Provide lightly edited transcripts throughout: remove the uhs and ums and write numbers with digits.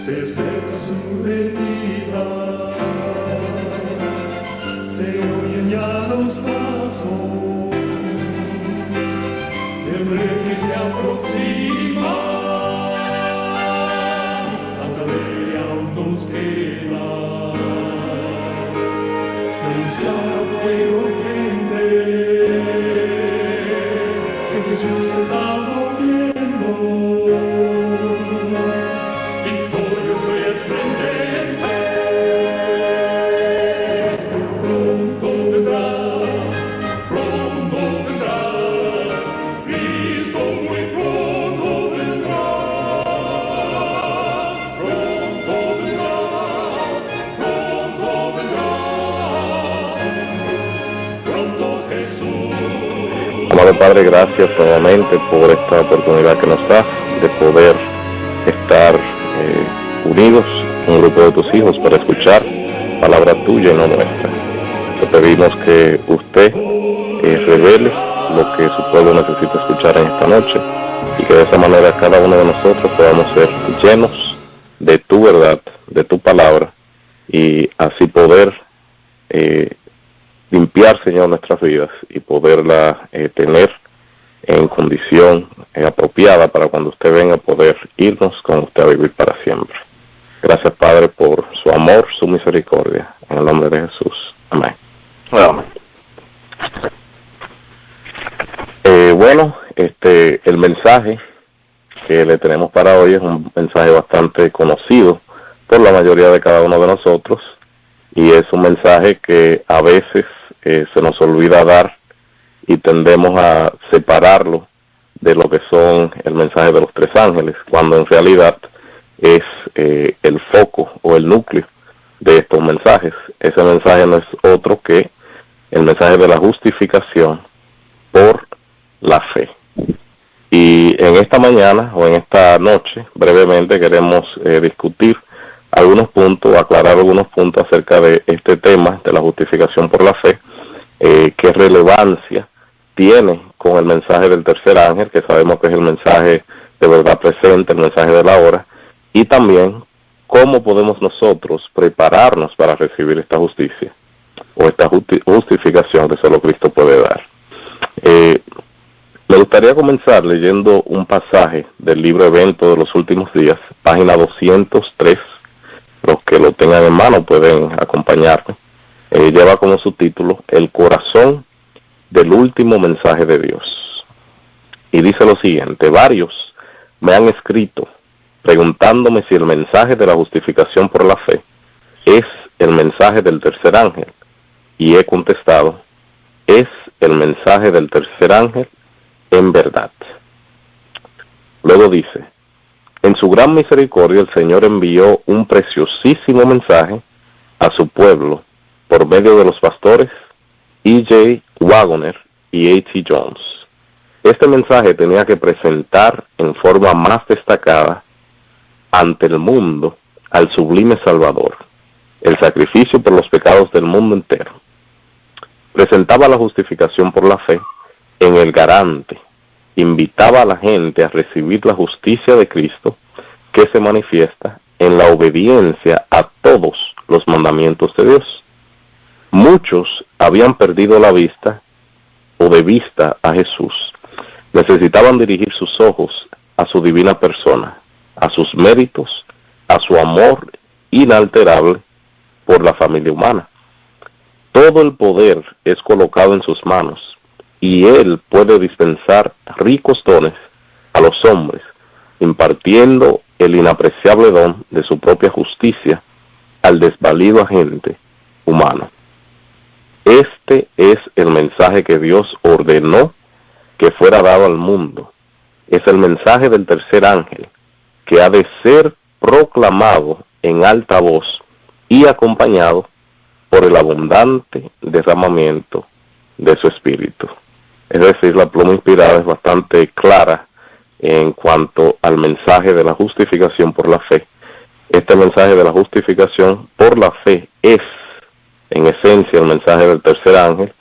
se acerca su venida, se oyen ya los pasos del rey que se aproxima. Tanta ley aún nos queda, anunciar al pueblo gente que Jesús está volviendo. Victorioso y esplendente, pronto vendrá, Cristo muy pronto vendrá, pronto Jesús. Amado Padre, gracias nuevamente por esta oportunidad que nos das de poder estar unidos, un grupo de tus hijos, para escuchar palabra tuya y no nuestra. Te pedimos que usted revele lo que su pueblo necesita escuchar en esta noche, y que de esa manera cada uno de nosotros podamos ser llenos de tu verdad, de tu palabra, y así poder limpiar, Señor, nuestras vidas y poderla tener en condición apropiada para cuando usted venga poder irnos con usted a vivir para siempre. Gracias, Padre, por su amor, su misericordia. En el nombre de Jesús. Amén. Amén. El mensaje que le tenemos para hoy es un mensaje bastante conocido por la mayoría de cada uno de nosotros, y es un mensaje que a veces se nos olvida dar y tendemos a separarlo de lo que son el mensaje de los tres ángeles, cuando en realidad es el foco o el núcleo de estos mensajes. Ese mensaje no es otro que el mensaje de la justificación por la fe. Y en esta mañana o en esta noche, brevemente queremos discutir algunos puntos, aclarar algunos puntos acerca de este tema de la justificación por la fe, qué relevancia tiene con el mensaje del tercer ángel, que sabemos que es el mensaje de verdad presente, el mensaje de la hora, y también cómo podemos nosotros prepararnos para recibir esta justicia o esta justificación que solo Cristo puede dar. Me gustaría comenzar leyendo un pasaje del libro Evento de los Últimos Días, página 203. Los que lo tengan en mano pueden acompañarme. Lleva como subtítulo El corazón del último mensaje de Dios. Y dice lo siguiente: varios me han escrito preguntándome si el mensaje de la justificación por la fe es el mensaje del tercer ángel. Y he contestado: es el mensaje del tercer ángel en verdad. Luego dice: en su gran misericordia el Señor envió un preciosísimo mensaje a su pueblo por medio de los pastores E.J. Waggoner y A.T. Jones. Este mensaje tenía que presentar en forma más destacada ante el mundo al sublime Salvador, el sacrificio por los pecados del mundo entero. Presentaba la justificación por la fe en el garante, invitaba a la gente a recibir la justicia de Cristo, que se manifiesta en la obediencia a todos los mandamientos de Dios. Muchos habían perdido la vista o de vista a Jesús. Necesitaban dirigir sus ojos a su divina persona, a sus méritos, a su amor inalterable por la familia humana. Todo el poder es colocado en sus manos, y Él puede dispensar ricos dones a los hombres, impartiendo el inapreciable don de su propia justicia al desvalido agente humano. Este es el mensaje que Dios ordenó que fuera dado al mundo. Es el mensaje del tercer ángel, que ha de ser proclamado en alta voz y acompañado por el abundante derramamiento de su espíritu. Es decir, la pluma inspirada es bastante clara en cuanto al mensaje de la justificación por la fe. Este mensaje de la justificación por la fe es, en esencia, el mensaje del tercer ángel,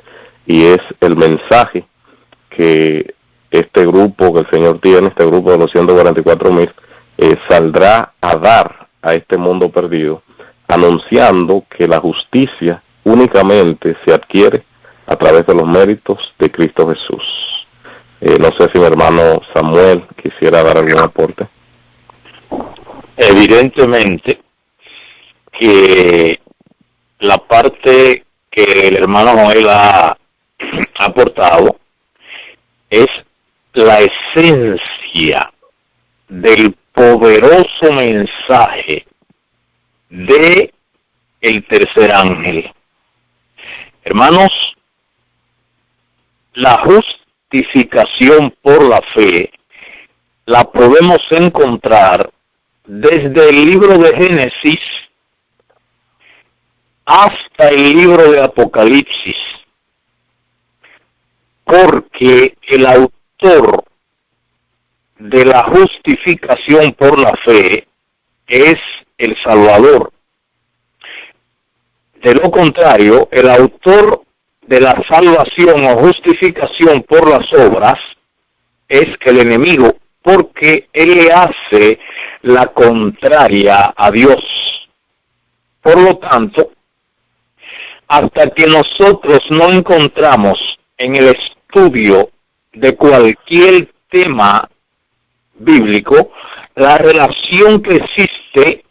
y es el mensaje que este grupo que el Señor tiene, este grupo de los 144,000, saldrá a dar a este mundo perdido, anunciando que la justicia únicamente se adquiere a través de los méritos de Cristo Jesús. No sé si mi hermano Samuel quisiera dar algún aporte. Evidentemente que la parte que el hermano Joel ha aportado es la esencia del poderoso mensaje de el tercer ángel. Hermanos, la justificación por la fe la podemos encontrar desde el libro de Génesis hasta el libro de Apocalipsis, porque el autor de la justificación por la fe es el Salvador. De lo contrario, el autor de la salvación o justificación por las obras es el enemigo, porque él le hace la contraria a Dios. Por lo tanto, hasta que nosotros no encontramos en el estudio de cualquier tema bíblico la relación que existe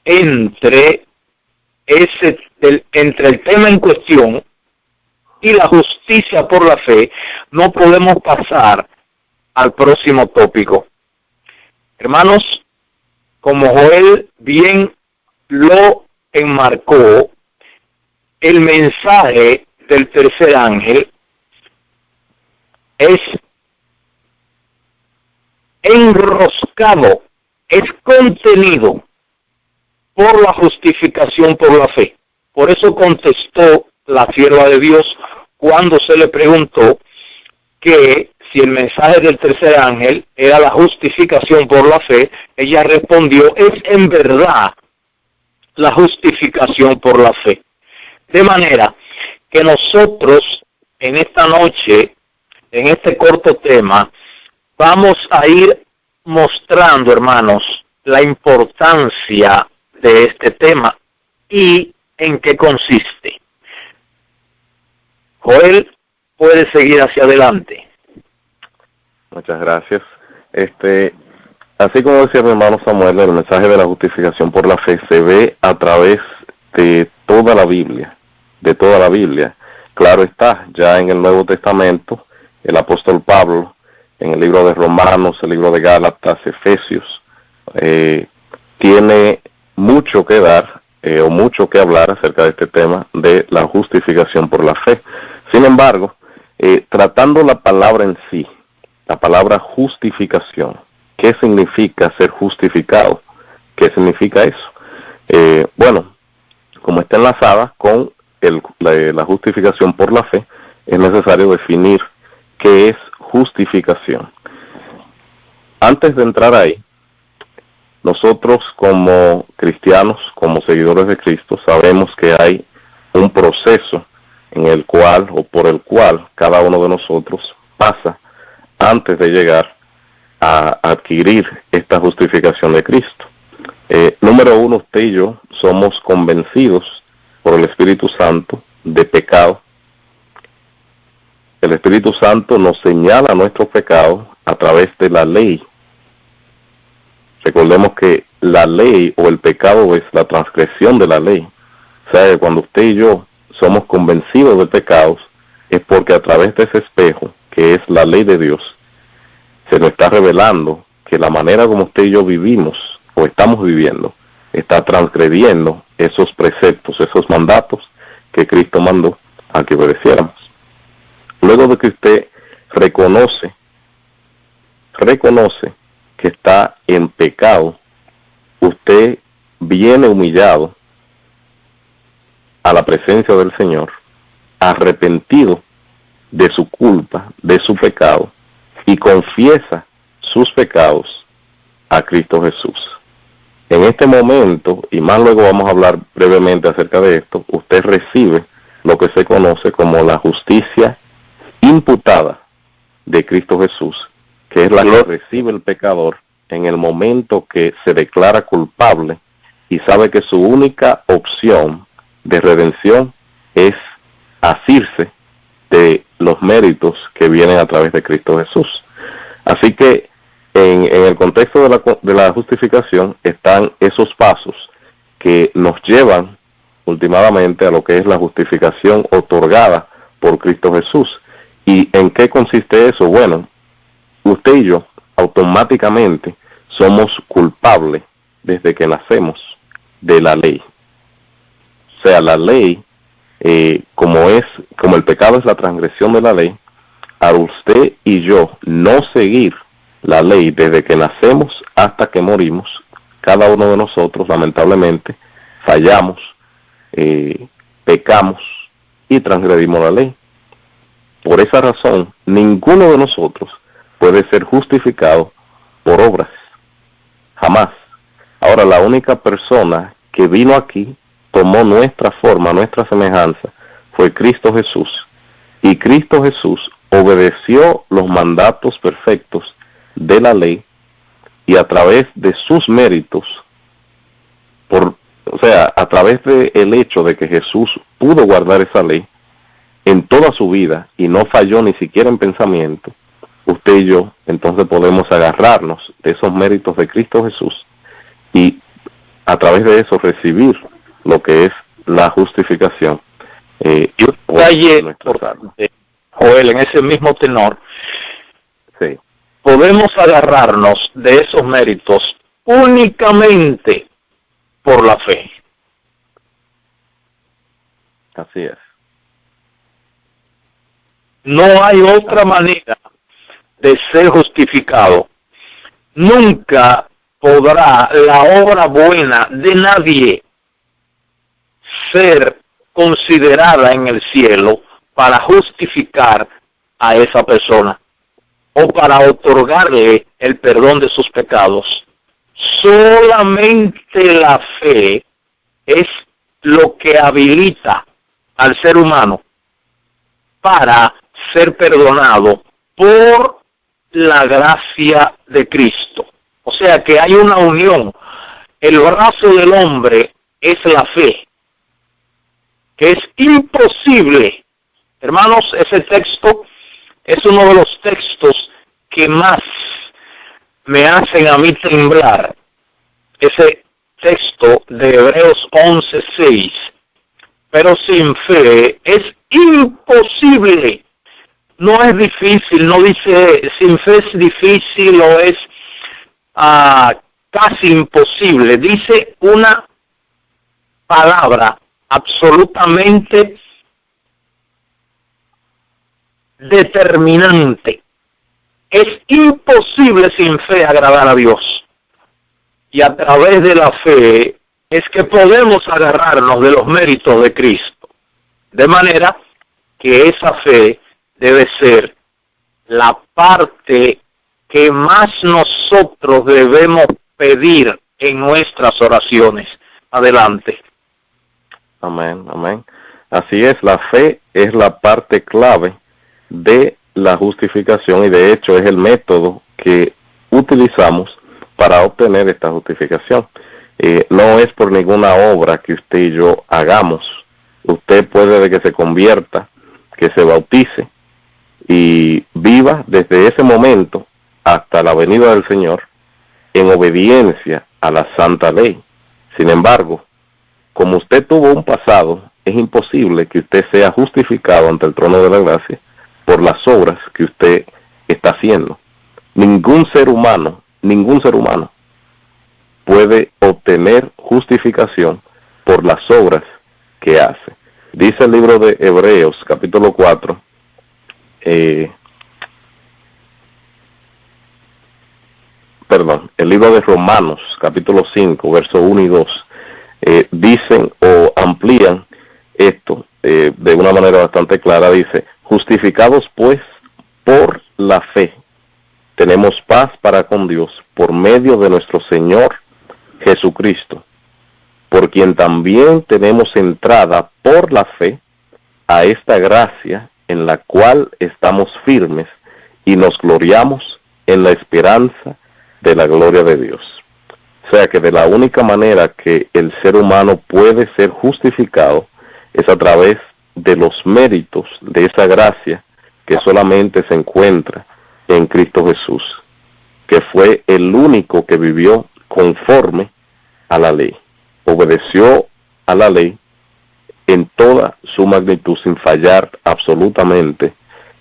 entre el tema en cuestión y la justicia por la fe, no podemos pasar al próximo tópico. Hermanos, como Joel bien lo enmarcó, el mensaje del tercer ángel es enroscado, es contenido por la justificación por la fe. Por eso contestó la sierva de Dios cuando se le preguntó que si el mensaje del tercer ángel era la justificación por la fe. Ella respondió, es en verdad la justificación por la fe. De manera que nosotros en esta noche, en este corto tema, vamos a ir mostrando, hermanos, la importancia de este tema y en qué consiste. Joel, puede seguir hacia adelante. Muchas gracias. Así como decía mi hermano Samuel, el mensaje de la justificación por la fe se ve a través de toda la Biblia, Claro está, ya en el Nuevo Testamento, el apóstol Pablo, en el libro de Romanos, el libro de Gálatas, Efesios, tiene mucho que dar o mucho que hablar acerca de este tema de la justificación por la fe. Sin embargo, tratando la palabra en sí, la palabra justificación, ¿qué significa ser justificado? ¿Qué significa eso? Bueno, como está enlazada con la justificación por la fe, es necesario definir qué es justificación. Antes de entrar ahí, nosotros como cristianos, como seguidores de Cristo, sabemos que hay un proceso en el cual o por el cual cada uno de nosotros pasa antes de llegar a adquirir esta justificación de Cristo. Número uno, usted y yo somos convencidos por el Espíritu Santo de pecado. El Espíritu Santo nos señala nuestros pecados a través de la ley. Recordemos que la ley o el pecado es la transgresión de la ley. O sea, que cuando usted y yo somos convencidos de pecados, es porque a través de ese espejo, que es la ley de Dios, se nos está revelando que la manera como usted y yo vivimos o estamos viviendo está transgrediendo esos preceptos, esos mandatos que Cristo mandó a que obedeciéramos. Luego de que usted reconoce que está en pecado, usted viene humillado a la presencia del Señor, arrepentido de su culpa, de su pecado, y confiesa sus pecados a Cristo Jesús. En este momento, y más luego vamos a hablar brevemente acerca de esto, usted recibe lo que se conoce como la justicia imputada de Cristo Jesús, que es la que recibe el pecador en el momento que se declara culpable y sabe que su única opción de redención es asirse de los méritos que vienen a través de Cristo Jesús. Así que en el contexto de la justificación están esos pasos que nos llevan últimamente a lo que es la justificación otorgada por Cristo Jesús. ¿Y en qué consiste eso? Bueno, usted y yo automáticamente somos culpables desde que nacemos de la ley. O sea, la ley, como el pecado es la transgresión de la ley, a usted y yo no seguir la ley desde que nacemos hasta que morimos, cada uno de nosotros lamentablemente fallamos, pecamos y transgredimos la ley. Por esa razón, ninguno de nosotros puede ser justificado por obras. Jamás. Ahora, la única persona que vino aquí, tomó nuestra forma, nuestra semejanza, fue Cristo Jesús. Y Cristo Jesús obedeció los mandatos perfectos de la ley y a través de sus méritos, a través del hecho de que Jesús pudo guardar esa ley en toda su vida y no falló ni siquiera en pensamiento, usted y yo entonces podemos agarrarnos de esos méritos de Cristo Jesús y a través de eso recibir lo que es la justificación. Y un detalle, Joel, en ese mismo tenor, sí, podemos agarrarnos de esos méritos únicamente por la fe. Así es. No hay otra manera de ser justificado. Nunca podrá la obra buena de nadie ser considerada en el cielo para justificar a esa persona o para otorgarle el perdón de sus pecados. Solamente la fe es lo que habilita al ser humano para ser perdonado por la gracia de Cristo. O sea que hay una unión. El brazo del hombre es la fe, que es imposible. Hermanos, ese texto es uno de los textos que más me hacen a mí temblar. Ese texto de Hebreos 11:6. Pero sin fe es imposible. No es difícil, no dice sin fe es difícil o es casi imposible. Dice una palabra absolutamente determinante. Es imposible sin fe agradar a Dios. Y a través de la fe es que podemos agarrarnos de los méritos de Cristo. De manera que esa fe debe ser la parte que más nosotros debemos pedir en nuestras oraciones. Adelante. Amén, amén. Así es, la fe es la parte clave de la justificación y de hecho es el método que utilizamos para obtener esta justificación. No es por ninguna obra que usted y yo hagamos. Usted puede de que se convierta, que se bautice y viva desde ese momento hasta la venida del Señor en obediencia a la santa ley. Sin embargo, como usted tuvo un pasado, es imposible que usted sea justificado ante el trono de la gracia por las obras que usted está haciendo. Ningún ser humano puede obtener justificación por las obras que hace. Dice el libro de Hebreos, capítulo 4, el libro de Romanos, capítulo 5, versos 1 y 2, dicen o amplían esto de una manera bastante clara. Dice: justificados pues por la fe, tenemos paz para con Dios por medio de nuestro Señor Jesucristo, por quien también tenemos entrada por la fe a esta gracia en la cual estamos firmes y nos gloriamos en la esperanza de la gloria de Dios. O sea que de la única manera que el ser humano puede ser justificado es a través de los méritos de esa gracia que solamente se encuentra en Cristo Jesús, que fue el único que vivió conforme a la ley, obedeció a la ley en toda su magnitud sin fallar absolutamente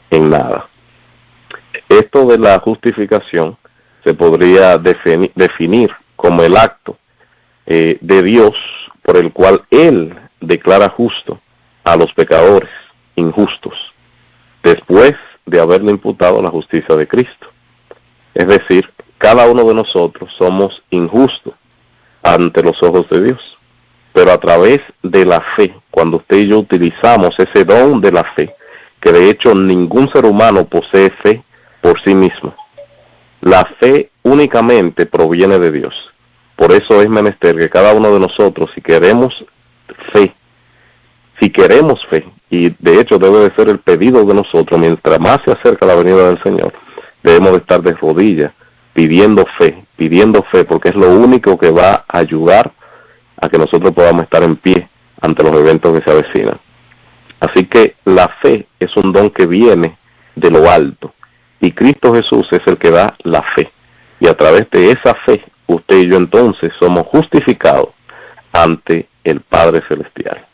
en nada. Esto de la justificación se podría definir como el acto de Dios por el cual Él declara justo a los pecadores injustos, después de haberle imputado la justicia de Cristo. Es decir, cada uno de nosotros somos injustos ante los ojos de Dios, pero a través de la fe, cuando usted y yo utilizamos ese don de la fe, que de hecho ningún ser humano posee fe por sí mismo, la fe únicamente proviene de Dios. Por eso es menester que cada uno de nosotros, si queremos fe, y de hecho debe de ser el pedido de nosotros, mientras más se acerca la venida del Señor, debemos de estar de rodillas, pidiendo fe, porque es lo único que va a ayudar a que nosotros podamos estar en pie ante los eventos que se avecinan. Así que la fe es un don que viene de lo alto, y Cristo Jesús es el que da la fe, y a través de esa fe, usted y yo entonces somos justificados ante el Padre Celestial.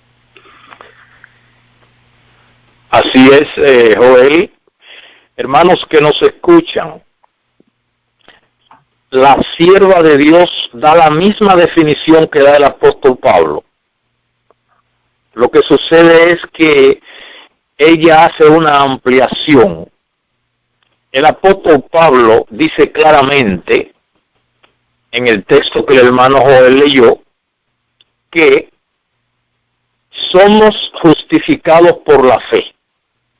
Así es, Joel. Hermanos que nos escuchan, la sierva de Dios da la misma definición que da el apóstol Pablo. Lo que sucede es que ella hace una ampliación. El apóstol Pablo dice claramente, en el texto que el hermano Joel leyó, que somos justificados por la fe.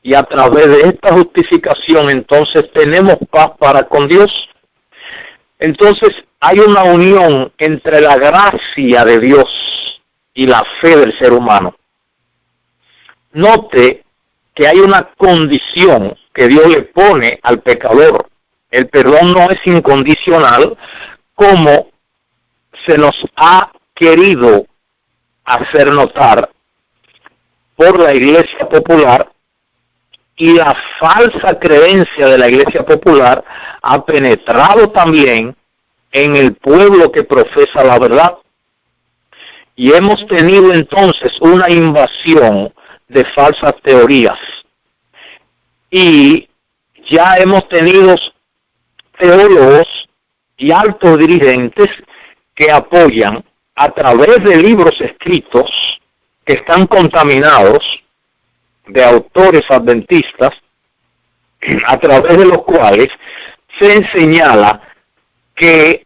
Y a través de esta justificación entonces tenemos paz para con Dios. Entonces hay una unión entre la gracia de Dios y la fe del ser humano. Note que hay una condición que Dios le pone al pecador. El perdón no es incondicional como se nos ha querido hacer notar por la Iglesia Popular, y la falsa creencia de la Iglesia Popular ha penetrado también en el pueblo que profesa la verdad. Y hemos tenido entonces una invasión de falsas teorías. Y ya hemos tenido teólogos y altos dirigentes que apoyan a través de libros escritos que están contaminados de autores adventistas, a través de los cuales se señala que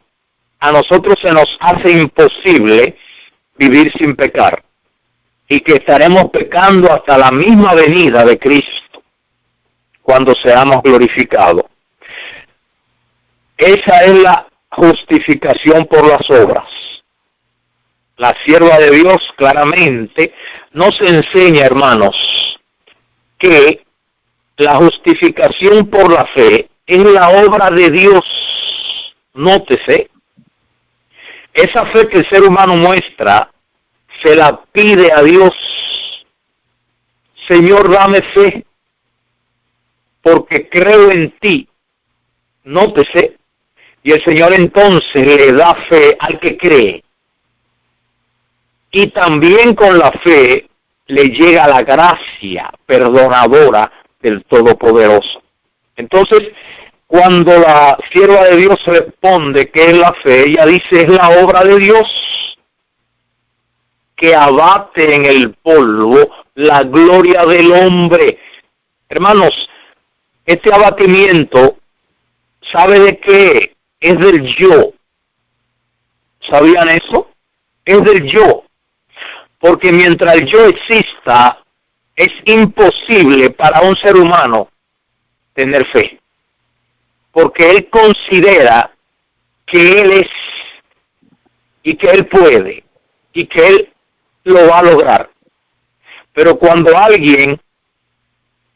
a nosotros se nos hace imposible vivir sin pecar y que estaremos pecando hasta la misma venida de Cristo cuando seamos glorificados. Esa es la justificación por las obras. La sierva de Dios claramente nos enseña, hermanos, que la justificación por la fe es la obra de Dios. Nótese, esa fe que el ser humano muestra, se la pide a Dios. Señor, dame fe, porque creo en ti. Nótese, y el Señor entonces le da fe al que cree. Y también con la fe le llega la gracia perdonadora del Todopoderoso. Entonces, cuando la sierva de Dios responde que es la fe, ella dice es la obra de Dios que abate en el polvo la gloria del hombre. Hermanos, este abatimiento, ¿sabe de qué? Es del yo. ¿Sabían eso? Es del yo. Porque mientras el yo exista, es imposible para un ser humano tener fe. Porque él considera que él es, y que él puede, y que él lo va a lograr. Pero cuando alguien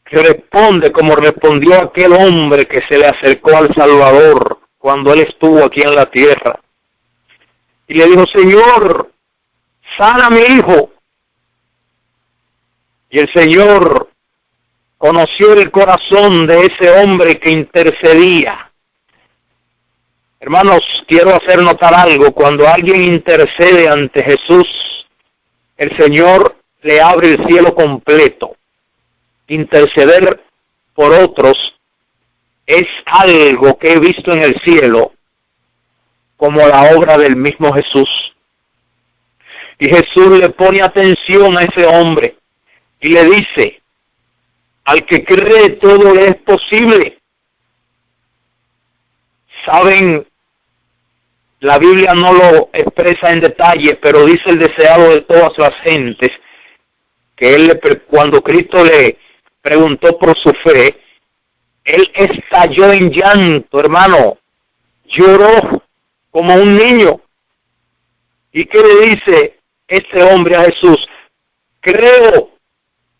responde como respondió aquel hombre que se le acercó al Salvador cuando él estuvo aquí en la tierra, y le dijo, Señor, sana a mi hijo. Y el Señor conoció el corazón de ese hombre que intercedía. Hermanos, quiero hacer notar algo. Cuando alguien intercede ante Jesús, el Señor le abre el cielo completo. Interceder por otros es algo que he visto en el cielo como la obra del mismo Jesús. Y Jesús le pone atención a ese hombre y le dice, al que cree todo le es posible. Saben, la Biblia no lo expresa en detalle, pero dice el deseado de todas las gentes, que cuando Cristo le preguntó por su fe, él estalló en llanto, hermano, lloró como un niño. ¿Y qué le dice este hombre a Jesús? Creo,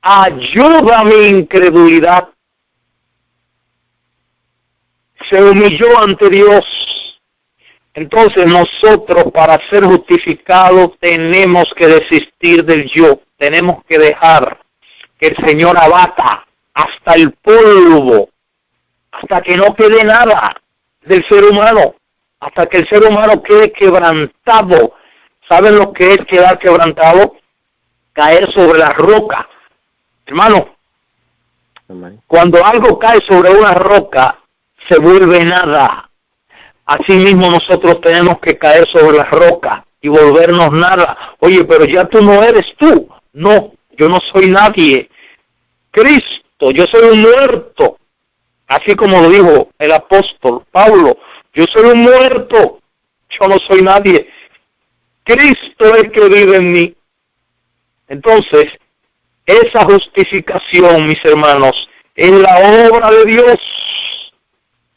ayuda a mi incredulidad. Se humilló ante Dios. Entonces nosotros, para ser justificados, tenemos que desistir del yo. Tenemos que dejar que el Señor abata hasta el polvo, hasta que no quede nada del ser humano, hasta que el ser humano quede quebrantado. ¿Saben lo que es quedar quebrantado? Caer sobre la roca. Hermano, cuando algo cae sobre una roca, se vuelve nada. Asimismo nosotros tenemos que caer sobre la roca y volvernos nada. Oye, pero ya tú no eres tú. No, yo no soy nadie. Cristo, yo soy un muerto. Así como lo dijo el apóstol Pablo, yo soy un muerto. Yo no soy nadie. Cristo es el que vive en mí. Entonces, esa justificación, mis hermanos, es la obra de Dios.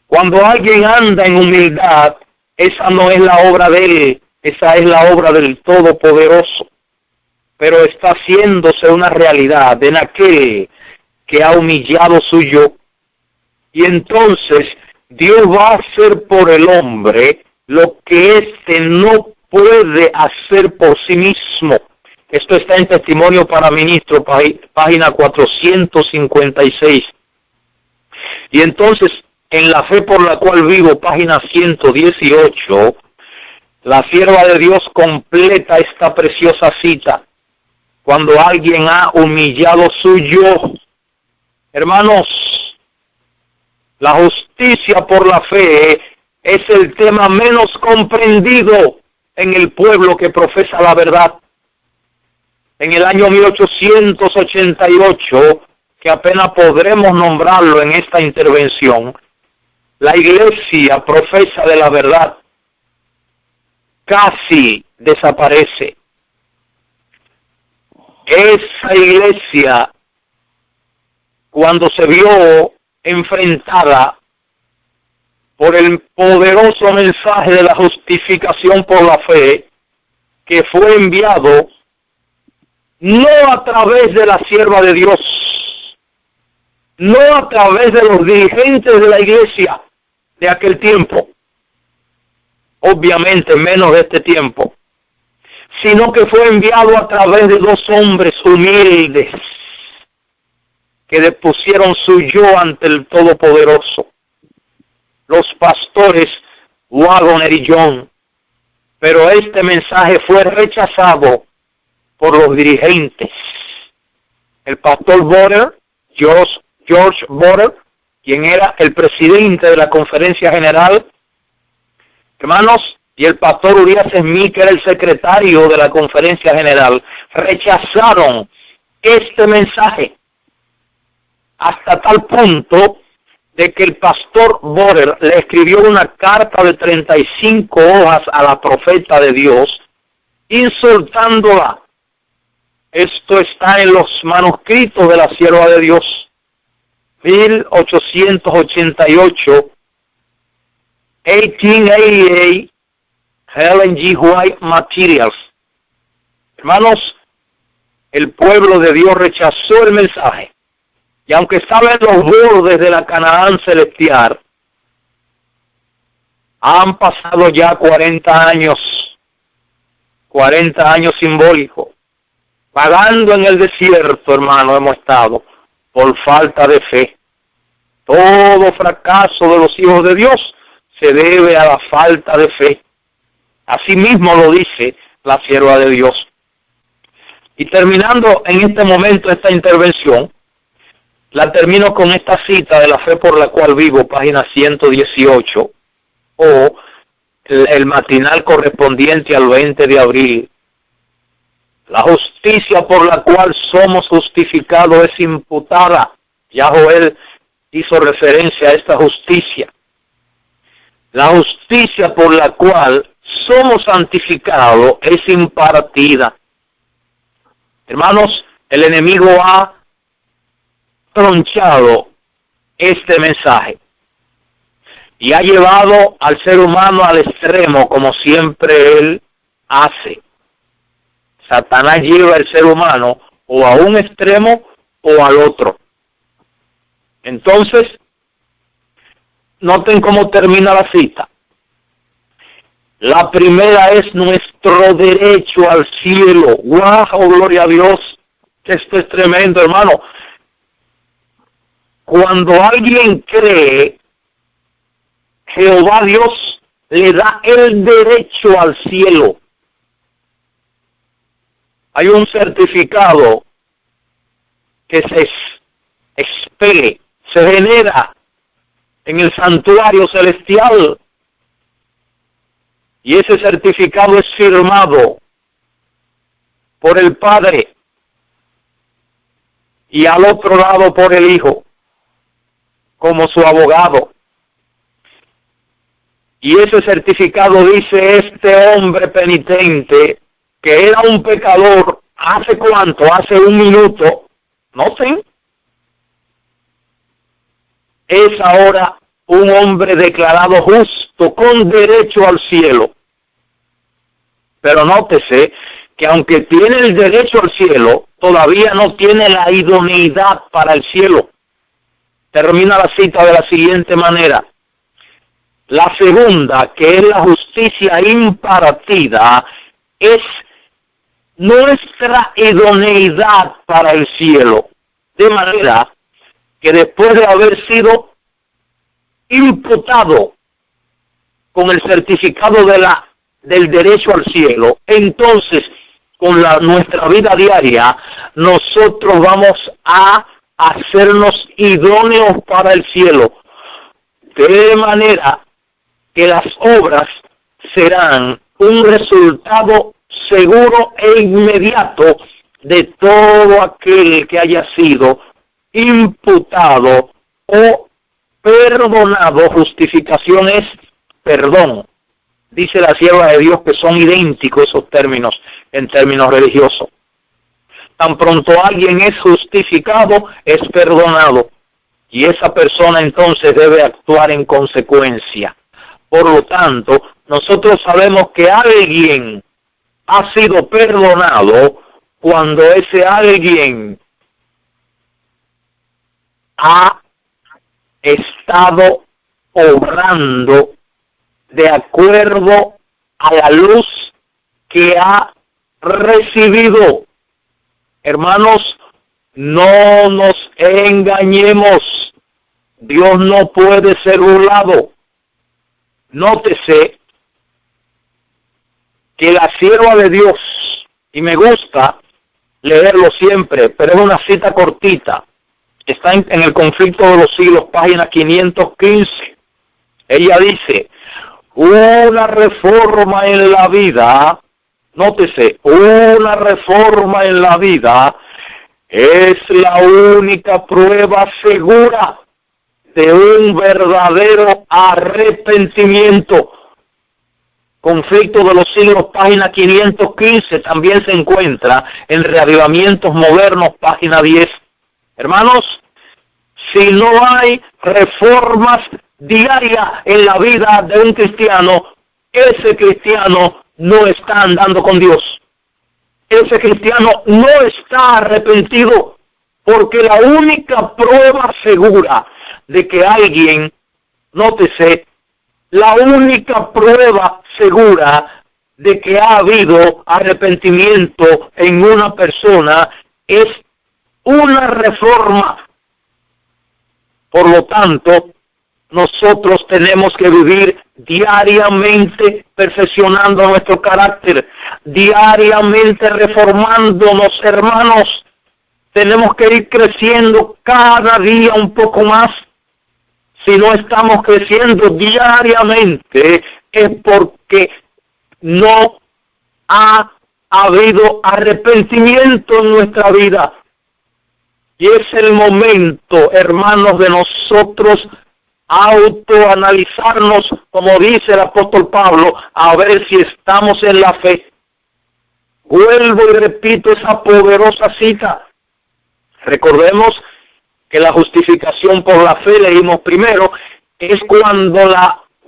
Cuando alguien anda en humildad, esa no es la obra de él, esa es la obra del Todopoderoso. Pero está haciéndose una realidad en aquel que ha humillado su yo. Y entonces Dios va a hacer por el hombre lo que éste no puede hacer por sí mismo. Esto está en Testimonio para Ministro, página 456. Y entonces, en La fe por la cual vivo, página 118, la sierva de Dios completa esta preciosa cita. Cuando alguien ha humillado su yo. Hermanos, la justicia por la fe es el tema menos comprendido en el pueblo que profesa la verdad. En el año 1888, que apenas podremos nombrarlo en esta intervención, la iglesia profesa de la verdad casi desaparece. Esa iglesia, cuando se vio enfrentada por el poderoso mensaje de la justificación por la fe, que fue enviado no a través de la sierva de Dios, no a través de los dirigentes de la iglesia de aquel tiempo, obviamente menos de este tiempo, sino que fue enviado a través de dos hombres humildes que depusieron su yo ante el Todopoderoso, los pastores Waggoner y John. Pero este mensaje fue rechazado por los dirigentes. El pastor Borer, George Borer, quien era el presidente de la Conferencia General, hermanos, y el pastor Urias Smith, que era el secretario de la Conferencia General, rechazaron este mensaje hasta tal punto de que el pastor Borer le escribió una carta de 35 hojas a la profeta de Dios, insultándola. Esto está en los manuscritos de la sierva de Dios, 1888, 1888, Helen G. White Materials. Hermanos, el pueblo de Dios rechazó el mensaje. Y aunque estaba en los bordes de la Canaán celestial, han pasado ya 40 años 40 años simbólicos. Pagando en el desierto, hermano, hemos estado por falta de fe. Todo fracaso de los hijos de Dios se debe a la falta de fe. Así mismo lo dice la sierva de Dios. Y terminando en este momento esta intervención, la termino con esta cita de La Fe por la Cual Vivo, página 118, o el matinal correspondiente al 20 de abril. La justicia por la cual somos justificados es imputada. Ya Joel hizo referencia a esta justicia. La justicia por la cual somos santificados es impartida. Hermanos, el enemigo ha tronchado este mensaje y ha llevado al ser humano al extremo, como siempre él hace. Satanás lleva al ser humano o a un extremo o al otro. Entonces, noten cómo termina la cita. La primera es nuestro derecho al cielo. ¡Wow! Gloria a Dios. Esto es tremendo, hermano. Cuando alguien cree, Jehová Dios le da el derecho al cielo. Hay un certificado que se expele, se genera en el santuario celestial. Y ese certificado es firmado por el Padre y al otro lado por el Hijo, como su abogado. Y ese certificado dice: este hombre penitente, que era un pecador, ¿hace cuánto? Hace un minuto, no sé, es ahora un hombre declarado justo, con derecho al cielo. Pero nótese que aunque tiene el derecho al cielo, todavía no tiene la idoneidad para el cielo. Termina la cita de la siguiente manera: la segunda, que es la justicia impartida, es nuestra idoneidad para el cielo. De manera que después de haber sido imputado con el certificado del derecho al cielo, entonces con nuestra vida diaria nosotros vamos a hacernos idóneos para el cielo, de manera que las obras serán un resultado seguro e inmediato de todo aquel que haya sido imputado o perdonado. Justificación es perdón. Dice la sierva de Dios que son idénticos esos términos en términos religiosos. Tan pronto alguien es justificado, es perdonado. Y esa persona entonces debe actuar en consecuencia. Por lo tanto, nosotros sabemos que alguien ha sido perdonado cuando ese alguien ha estado obrando de acuerdo a la luz que ha recibido. Hermanos, no nos engañemos. Dios no puede ser burlado. Nótese que la sierva de Dios, y me gusta leerlo siempre, pero es una cita cortita, está en el Conflicto de los Siglos, página 515. Ella dice: una reforma en la vida, nótese, una reforma en la vida es la única prueba segura de un verdadero arrepentimiento. Conflicto de los Siglos, página 515, también se encuentra en Reavivamientos Modernos, página 10. Hermanos, si no hay reformas diarias en la vida de un cristiano, ese cristiano no está andando con Dios. Ese cristiano no está arrepentido, porque la única prueba segura de que alguien, nótese, la única prueba segura de que ha habido arrepentimiento en una persona es una reforma. Por lo tanto, nosotros tenemos que vivir diariamente perfeccionando nuestro carácter, diariamente reformándonos, hermanos. Tenemos que ir creciendo cada día un poco más. Si no estamos creciendo diariamente, es porque no ha habido arrepentimiento en nuestra vida. Y es el momento, hermanos, de nosotros autoanalizarnos, como dice el apóstol Pablo, a ver si estamos en la fe. Vuelvo y repito esa poderosa cita. Recordemos que la justificación por la fe, leímos primero, es cuando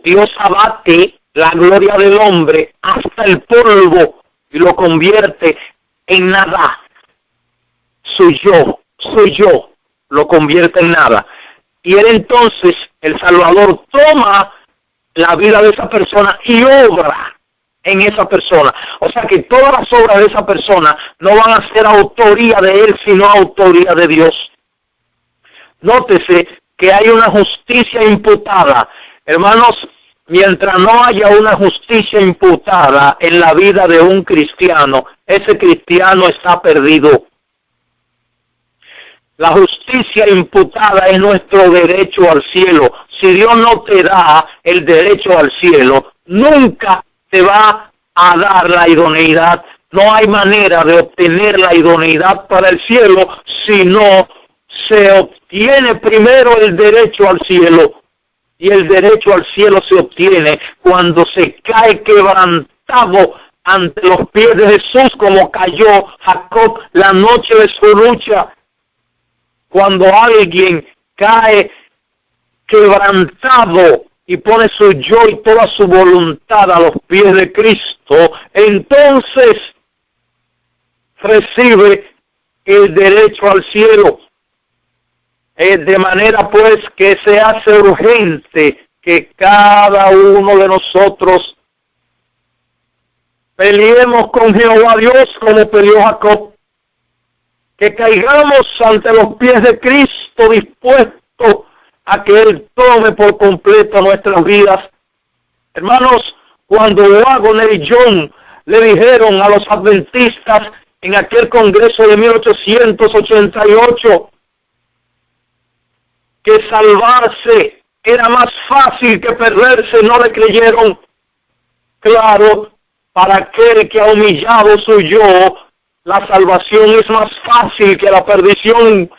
Dios abate la gloria del hombre hasta el polvo y lo convierte en nada. Su yo, lo convierte en nada. Y él entonces, el Salvador, toma la vida de esa persona y obra en esa persona. O sea que todas las obras de esa persona no van a ser autoría de él, sino autoría de Dios. Nótese que hay una justicia imputada. Hermanos, mientras no haya una justicia imputada en la vida de un cristiano, ese cristiano está perdido. La justicia imputada es nuestro derecho al cielo. Si Dios no te da el derecho al cielo, nunca te va a dar la idoneidad. No hay manera de obtener la idoneidad para el cielo si no se obtiene primero el derecho al cielo. Y el derecho al cielo se obtiene cuando se cae quebrantado ante los pies de Jesús, como cayó Jacob la noche de su lucha. Cuando alguien cae quebrantado y pone su yo y toda su voluntad a los pies de Cristo, entonces recibe el derecho al cielo. De manera pues que se hace urgente que cada uno de nosotros peleemos con Jehová Dios como peleó Jacob. Que caigamos ante los pies de Cristo dispuestos a que Él tome por completo nuestras vidas. Hermanos, cuando Wagner y John le dijeron a los adventistas en aquel congreso de 1888 que salvarse era más fácil que perderse, no le creyeron. Claro, para aquel que ha humillado su yo, la salvación es más fácil que la perdición.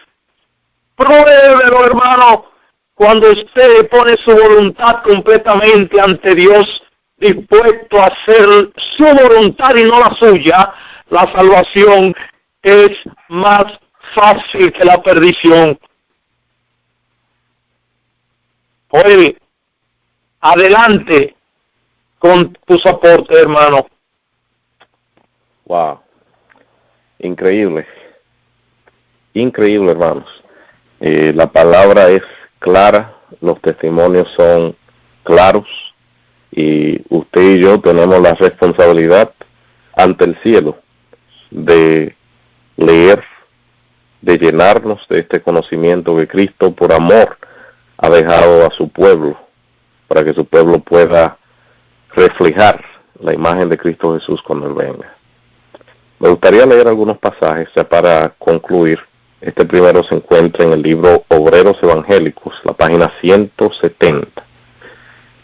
Pruébelo, hermano. Cuando usted pone su voluntad completamente ante Dios, dispuesto a hacer su voluntad y no la suya, la salvación es más fácil que la perdición. Oye, adelante con tus aportes, hermano. Wow. Increíble, hermanos. La palabra es clara, los testimonios son claros y usted y yo tenemos la responsabilidad ante el cielo de leer, de llenarnos de este conocimiento que Cristo por amor ha dejado a su pueblo, para que su pueblo pueda reflejar la imagen de Cristo Jesús cuando Él venga. Me gustaría leer algunos pasajes ya para concluir. Este primero se encuentra en el libro Obreros Evangélicos, la página 170.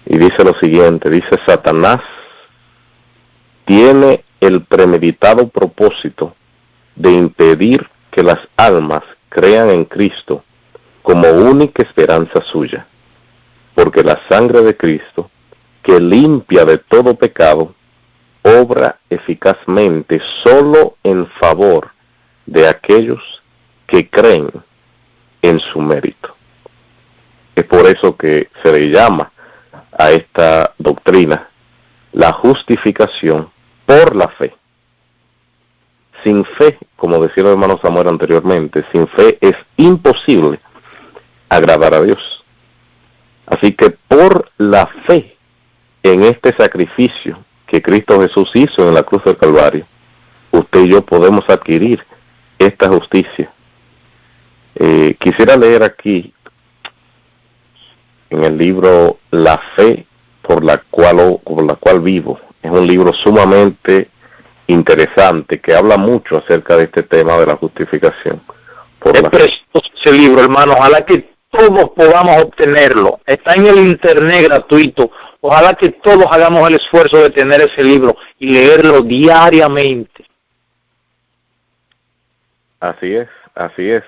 Y dice lo siguiente, dice: Satanás tiene el premeditado propósito de impedir que las almas crean en Cristo como única esperanza suya, porque la sangre de Cristo, que limpia de todo pecado, obra eficazmente solo en favor de aquellos que creen en su mérito. Es por eso que se le llama a esta doctrina la justificación por la fe. Sin fe, como decía el hermano Samuel anteriormente, sin fe es imposible agradar a Dios. Así que por la fe en este sacrificio que Cristo Jesús hizo en la cruz del Calvario, usted y yo podemos adquirir esta justicia. Quisiera leer aquí en el libro La fe por la cual vivo. Es un libro sumamente interesante que habla mucho acerca de este tema de la justificación por la fe. Ese libro, hermano, ojalá que todos podamos obtenerlo. Está en el internet gratuito. Ojalá que todos hagamos el esfuerzo de tener ese libro y leerlo diariamente. Así es.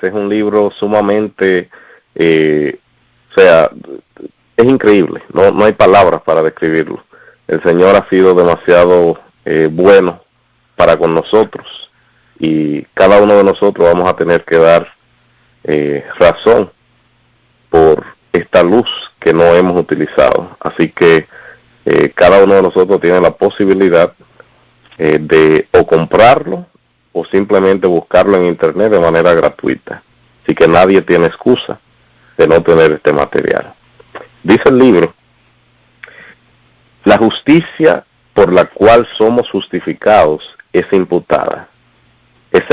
Es un libro sumamente, es increíble. No hay palabras para describirlo. El Señor ha sido demasiado bueno para con nosotros, y cada uno de nosotros vamos a tener que dar razón por esta luz que no hemos utilizado. Así que cada uno de nosotros tiene la posibilidad de o comprarlo o simplemente buscarlo en internet de manera gratuita. Así que nadie tiene excusa de no tener este material. Dice el libro: la justicia por la cual somos justificados es imputada. Es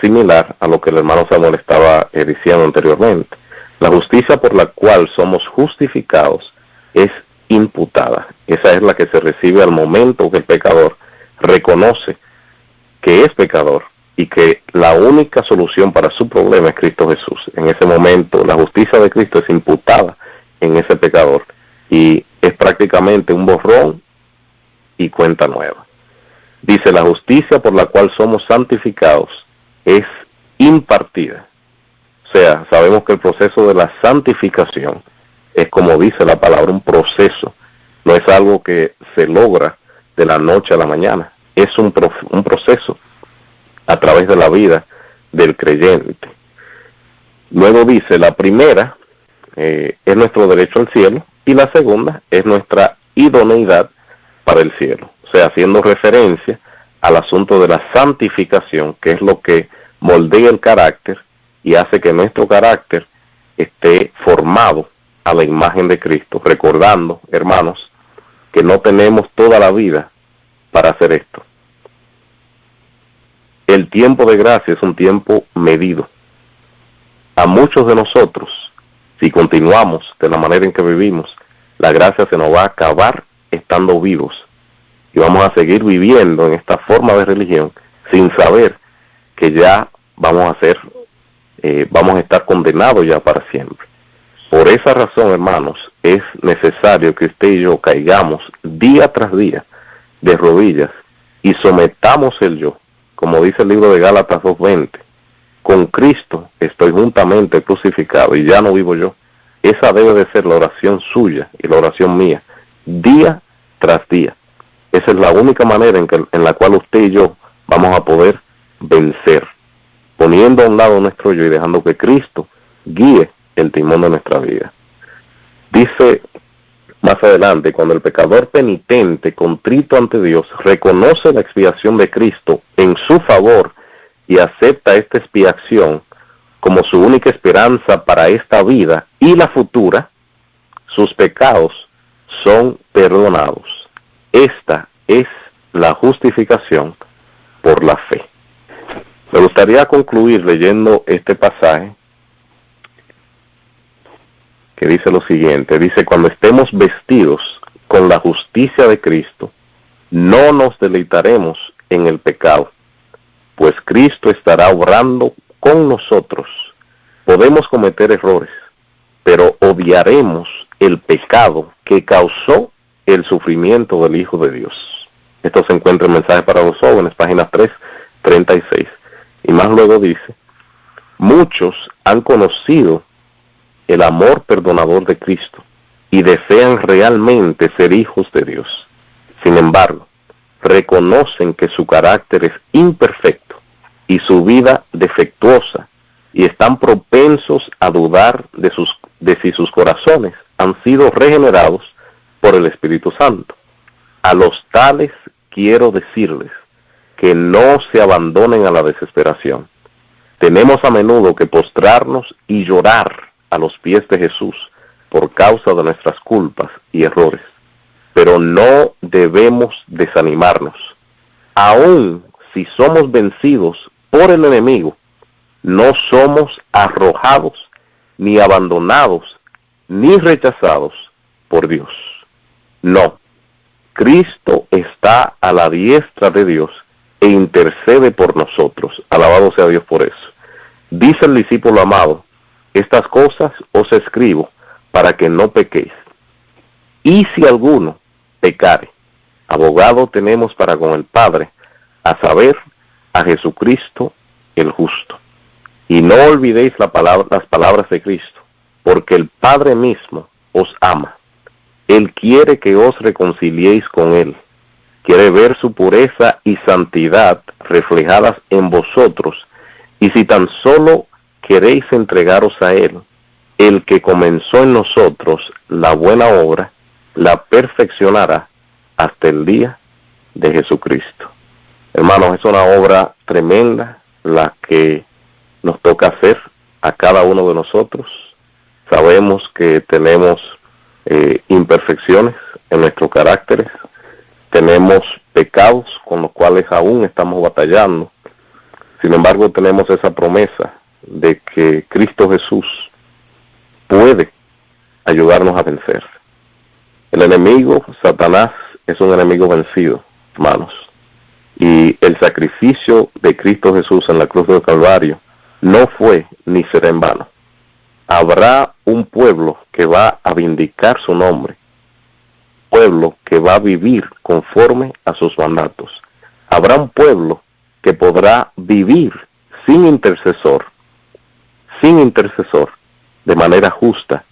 similar a lo que el hermano Samuel estaba diciendo anteriormente. La justicia por la cual somos justificados es imputada. Esa es la que se recibe al momento que el pecador reconoce que es pecador y que la única solución para su problema es Cristo Jesús. En ese momento la justicia de Cristo es imputada en ese pecador y es prácticamente un borrón y cuenta nueva. Dice: la justicia por la cual somos santificados es impartida. O sea, sabemos que el proceso de la santificación es, como dice la palabra, un proceso. No es algo que se logra de la noche a la mañana. Es un proceso a través de la vida del creyente. Luego dice: la primera es nuestro derecho al cielo, y la segunda es nuestra idoneidad para el cielo. O sea, haciendo referencia al asunto de la santificación, que es lo que moldea el carácter y hace que nuestro carácter esté formado a la imagen de Cristo. Recordando, hermanos, que no tenemos toda la vida para hacer esto. El tiempo de gracia es un tiempo medido. A muchos de nosotros, si continuamos de la manera en que vivimos, la gracia se nos va a acabar estando vivos, y vamos a seguir viviendo en esta forma de religión sin saber que ya vamos a estar condenados ya para siempre. Por esa razón, hermanos, es necesario que usted y yo caigamos día tras día de rodillas y sometamos el yo, como dice el libro de Gálatas 2:20. Con Cristo estoy juntamente crucificado y ya no vivo yo. Esa debe de ser la oración suya y la oración mía, día tras día. Esa es la única manera en la cual usted y yo vamos a poder vencer, poniendo a un lado nuestro yo y dejando que Cristo guíe el timón de nuestra vida. Dice más adelante: cuando el pecador penitente, contrito ante Dios, reconoce la expiación de Cristo en su favor y acepta esta expiación como su única esperanza para esta vida y la futura, sus pecados son perdonados. Esta es la justificación por la fe. Me gustaría concluir leyendo este pasaje que dice lo siguiente. Dice: cuando estemos vestidos con la justicia de Cristo, no nos deleitaremos en el pecado, pues Cristo estará obrando con nosotros. Podemos cometer errores, pero odiaremos el pecado que causó el sufrimiento del Hijo de Dios. Esto se encuentra en Mensaje para los Jóvenes, página 336. Y más luego dice: muchos han conocido el amor perdonador de Cristo y desean realmente ser hijos de Dios. Sin embargo, reconocen que su carácter es imperfecto y su vida defectuosa, y están propensos a dudar de si sus corazones han sido regenerados por el Espíritu Santo. A los tales quiero decirles que no se abandonen a la desesperación. Tenemos a menudo que postrarnos y llorar a los pies de Jesús por causa de nuestras culpas y errores. pero no debemos desanimarnos. Aun si somos vencidos por el enemigo, no somos arrojados, ni abandonados, ni rechazados por Dios. No, Cristo está a la diestra de Dios e intercede por nosotros. Alabado sea Dios por eso. Dice el discípulo amado, estas cosas os escribo para que no pequéis. Y si alguno pecare, abogado tenemos para con el Padre, a saber, a Jesucristo el justo. Y no olvidéis las palabras de Cristo, porque el Padre mismo os ama. Él quiere que os reconciliéis con Él. Quiere ver su pureza y santidad reflejadas en vosotros. Y si tan solo queréis entregaros a Él, el que comenzó en nosotros la buena obra, la perfeccionará hasta el día de Jesucristo. Hermanos, es una obra tremenda la que nos toca hacer a cada uno de nosotros. Sabemos que tenemos imperfecciones en nuestros caracteres, tenemos pecados con los cuales aún estamos batallando. Sin embargo, tenemos esa promesa de que Cristo Jesús puede ayudarnos a vencer. El enemigo, Satanás, es un enemigo vencido, hermanos. Y el sacrificio de Cristo Jesús en la cruz del Calvario no fue ni será en vano. Habrá un pueblo que va a vindicar su nombre, pueblo que va a vivir conforme a sus mandatos. Habrá un pueblo que podrá vivir sin intercesor, de manera justa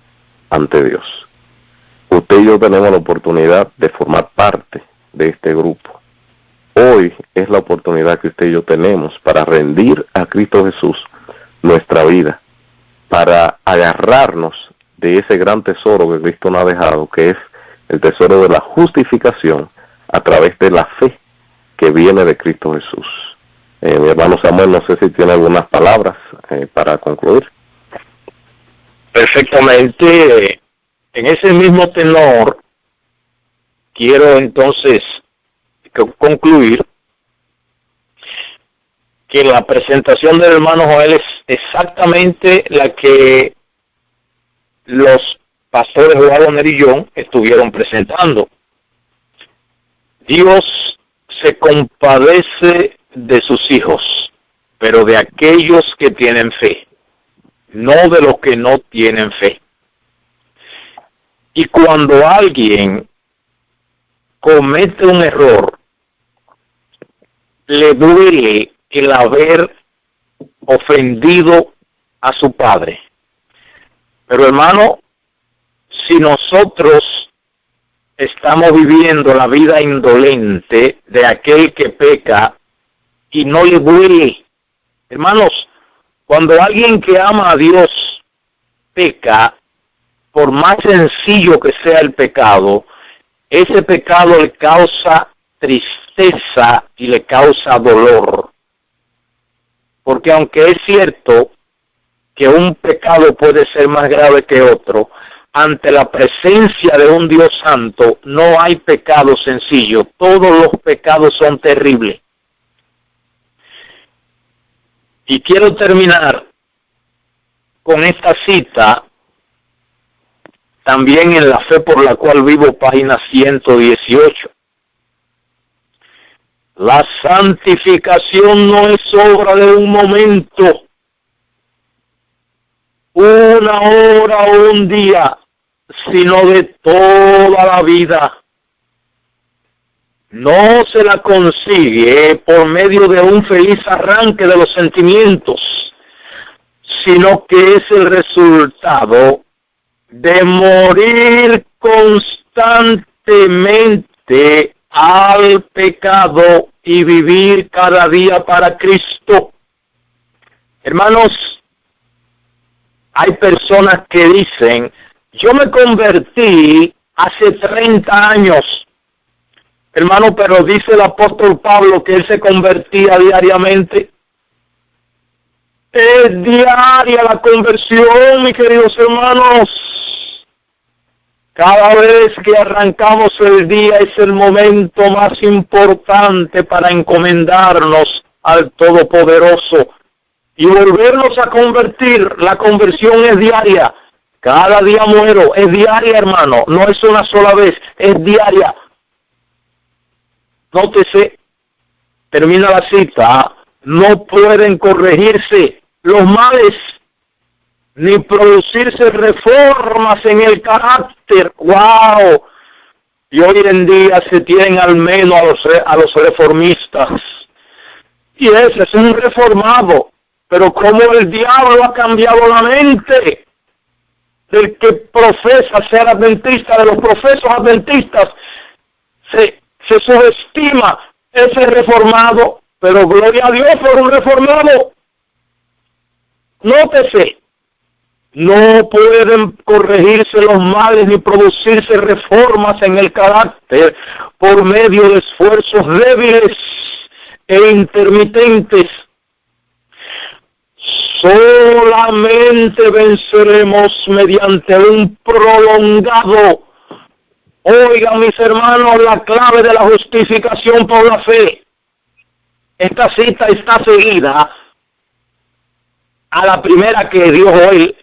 ante Dios. Usted y yo tenemos la oportunidad de formar parte de este grupo. Hoy es la oportunidad que usted y yo tenemos para rendir a Cristo Jesús nuestra vida, para agarrarnos de ese gran tesoro que Cristo nos ha dejado, que es el tesoro de la justificación a través de la fe que viene de Cristo Jesús. Mi hermano Samuel, no sé si tiene algunas palabras para concluir. Perfectamente. En ese mismo tenor, quiero entonces concluir que la presentación del hermano Joel es exactamente la que los pastores Wagner y John estuvieron presentando. Dios se compadece de sus hijos, pero de aquellos que tienen fe, no de los que no tienen fe. Y cuando alguien comete un error, le duele el haber ofendido a su padre. Pero hermano, si nosotros estamos viviendo la vida indolente de aquel que peca y no le duele, hermanos, cuando alguien que ama a Dios peca, por más sencillo que sea el pecado, ese pecado le causa tristeza y le causa dolor. Porque aunque es cierto que un pecado puede ser más grave que otro, ante la presencia de un Dios santo no hay pecado sencillo. Todos los pecados son terribles. Y quiero terminar con esta cita, también en La Fe por la cual vivo, página 118. La santificación no es obra de un momento, una hora o un día, sino de toda la vida. No se la consigue por medio de un feliz arranque de los sentimientos, sino que es el resultado de morir constantemente al pecado y vivir cada día para Cristo. Hermanos, hay personas que dicen, yo me convertí hace 30 años. Hermano, pero dice el apóstol Pablo que él se convertía diariamente. Es diaria la conversión, mis queridos hermanos. Cada vez que arrancamos el día es el momento más importante para encomendarnos al Todopoderoso y volvernos a convertir. La conversión es diaria. Cada día muero. Es diaria, hermano. No es una sola vez. Es diaria. Nótese, termina la cita. No pueden corregirse los males ni producirse reformas en el carácter. ¡Wow! Y hoy en día se tienen al menos a los reformistas. Y ese es un reformado. Pero como el diablo ha cambiado la mente del que profesa ser adventista, de los profesos adventistas, se subestima ese reformado, pero gloria a Dios por un reformado. Nótese, no pueden corregirse los males ni producirse reformas en el carácter por medio de esfuerzos débiles e intermitentes. Solamente venceremos mediante un prolongado. Oigan, mis hermanos, la clave de la justificación por la fe. Esta cita está seguida a la primera que dio hoy,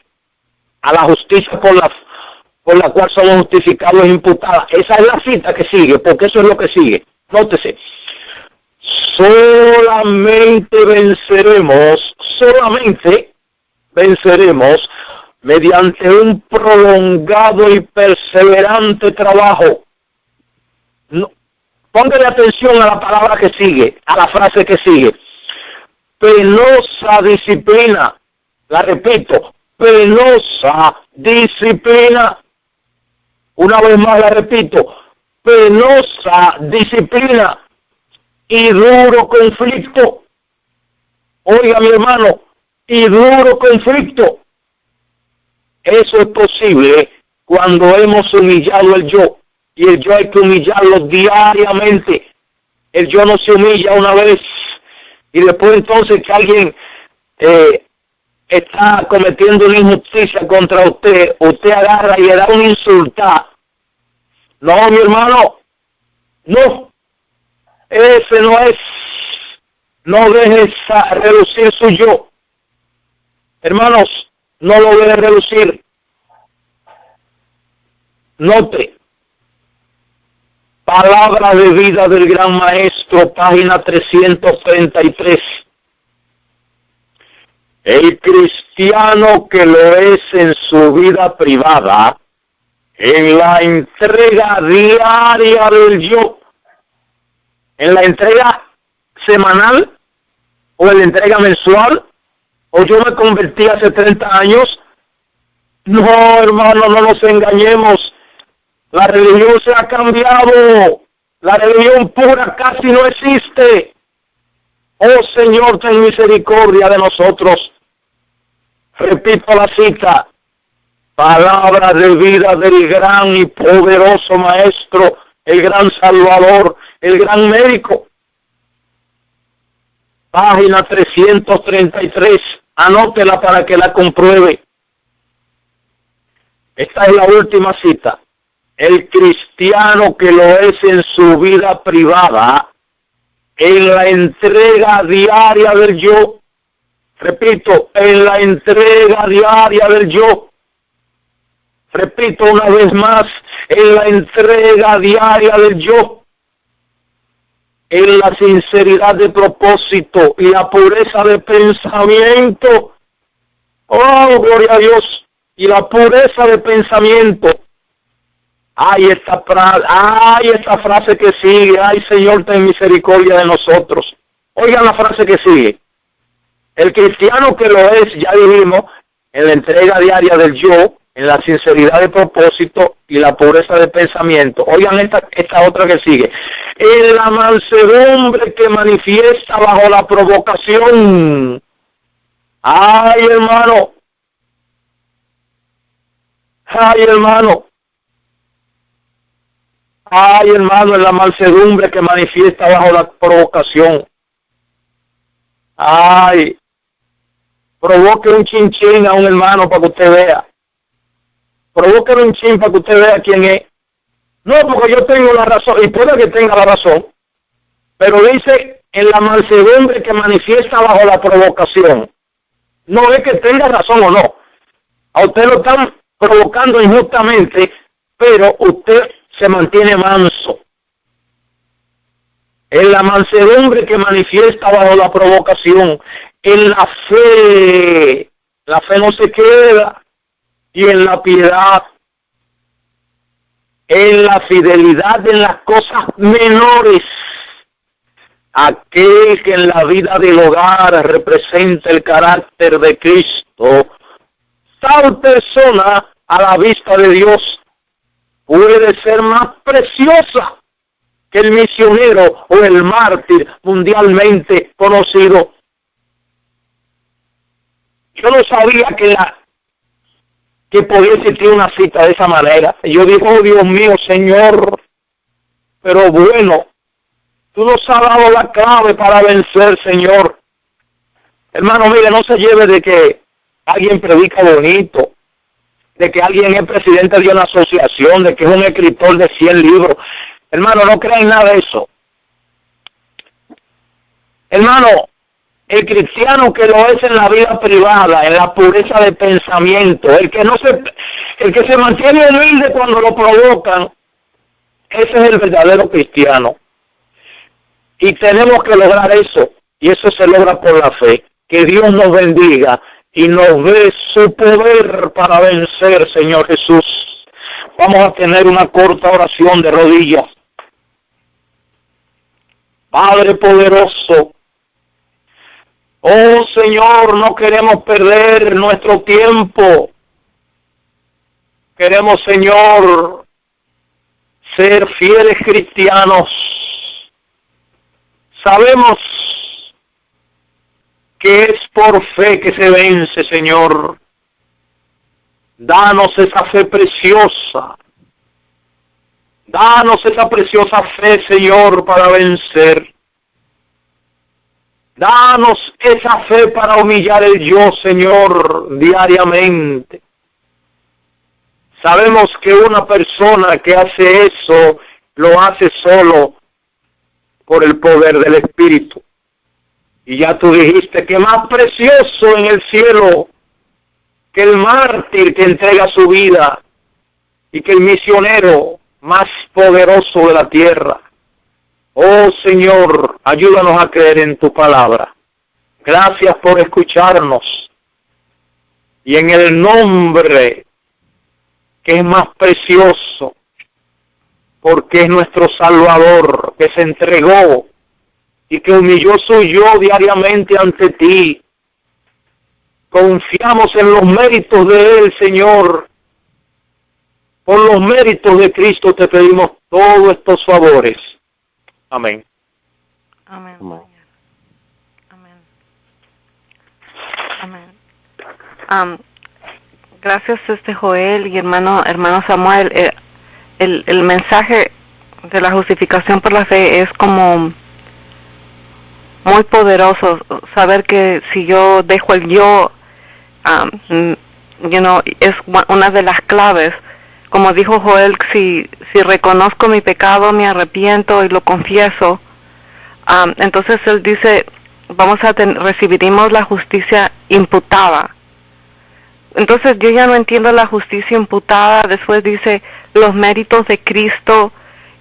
a la justicia por la cual somos justificados e imputados. Esa es la cita que sigue, porque eso es lo que sigue. Nótese. Solamente venceremos mediante un prolongado y perseverante trabajo. No, póngale atención a la palabra que sigue, a la frase que sigue. Penosa disciplina. La repito, penosa disciplina. Una vez más la repito, penosa disciplina y duro conflicto. Oiga, mi hermano, y duro conflicto. Eso es posible cuando hemos humillado el yo. Y el yo hay que humillarlo diariamente. El yo no se humilla una vez y después entonces que alguien está cometiendo una injusticia contra usted, usted agarra y le da una insulta. No, mi hermano, no. Ese no es. No dejes relucir su yo. Hermanos, no lo dejes relucir. Note. Palabra de vida del gran maestro, página 333. El cristiano que lo es en su vida privada, en la entrega diaria del yo, en la entrega semanal o en la entrega mensual, o yo me convertí hace 30 años. No, hermano, no nos engañemos. La religión se ha cambiado. La religión pura casi no existe. Oh Señor, ten misericordia de nosotros. Repito la cita. Palabra de vida del gran y poderoso Maestro, el gran Salvador, el gran médico. Página 333. Anótela para que la compruebe. Esta es la última cita. El cristiano que lo es en su vida privada, en la entrega diaria del yo, repito, en la entrega diaria del yo, repito una vez más, en la entrega diaria del yo, en la sinceridad de propósito y la pureza de pensamiento, oh, gloria a Dios, y la pureza de pensamiento. Ay, esta frase que sigue. Ay, Señor, ten misericordia de nosotros. Oigan la frase que sigue. El cristiano que lo es, ya dijimos, en la entrega diaria del yo, en la sinceridad de propósito y la pureza de pensamiento. Oigan esta otra que sigue. En la mansedumbre que manifiesta bajo la provocación. Ay, hermano. Ay, hermano. Ay, hermano, en la mansedumbre que manifiesta bajo la provocación. Ay, provoque un chinchín a un hermano para que usted vea. provóquelo un chin para que usted vea quién es. No, porque yo tengo la razón, y puede que tenga la razón, pero dice en la mansedumbre que manifiesta bajo la provocación. No es que tenga razón o no. A usted lo están provocando injustamente, pero usted se mantiene manso. En la mansedumbre que manifiesta bajo la provocación, en la fe no se queda, y en la piedad, en la fidelidad en las cosas menores, aquel que en la vida del hogar representa el carácter de Cristo, tal persona a la vista de Dios puede ser más preciosa que el misionero o el mártir mundialmente conocido. Yo no sabía que podía existir una cita de esa manera. Yo digo, oh Dios mío, Señor, pero bueno, tú nos has dado la clave para vencer, Señor. Hermano, mire, no se lleve de que alguien predica bonito, de que alguien es presidente de una asociación, de que es un escritor de 100 libros. Hermano, no crea en nada de eso. Hermano, el cristiano que lo es en la vida privada, en la pureza de pensamiento, el que se mantiene humilde cuando lo provocan, ese es el verdadero cristiano. Y tenemos que lograr eso, y eso se logra por la fe. Que Dios nos bendiga y nos dé su poder para vencer, Señor Jesús. Vamos a tener una corta oración de rodillas. Padre poderoso, oh Señor, no queremos perder nuestro tiempo. Queremos, Señor, ser fieles cristianos. Sabemos que es por fe que se vence, Señor. Danos esa fe preciosa. Danos esa preciosa fe, Señor, para vencer. Danos esa fe para humillar el yo, Señor, diariamente. Sabemos que una persona que hace eso, lo hace solo por el poder del Espíritu. Y ya tú dijiste que más precioso en el cielo que el mártir que entrega su vida y que el misionero más poderoso de la tierra. Oh Señor, ayúdanos a creer en tu palabra. Gracias por escucharnos. Y en el nombre que es más precioso, porque es nuestro Salvador, que se entregó y que humilló su yo diariamente ante ti. Confiamos en los méritos de Él, Señor. Por los méritos de Cristo te pedimos todos estos favores. Amén. Amén. Amén. Amén. Gracias, Joel y hermano Samuel. El mensaje de la justificación por la fe es como muy poderoso. Saber que si yo dejo el yo, es una de las claves. Como dijo Joel, si reconozco mi pecado, me arrepiento y lo confieso, entonces él dice, recibiremos la justicia imputada. Entonces yo ya no entiendo la justicia imputada. Después dice los méritos de Cristo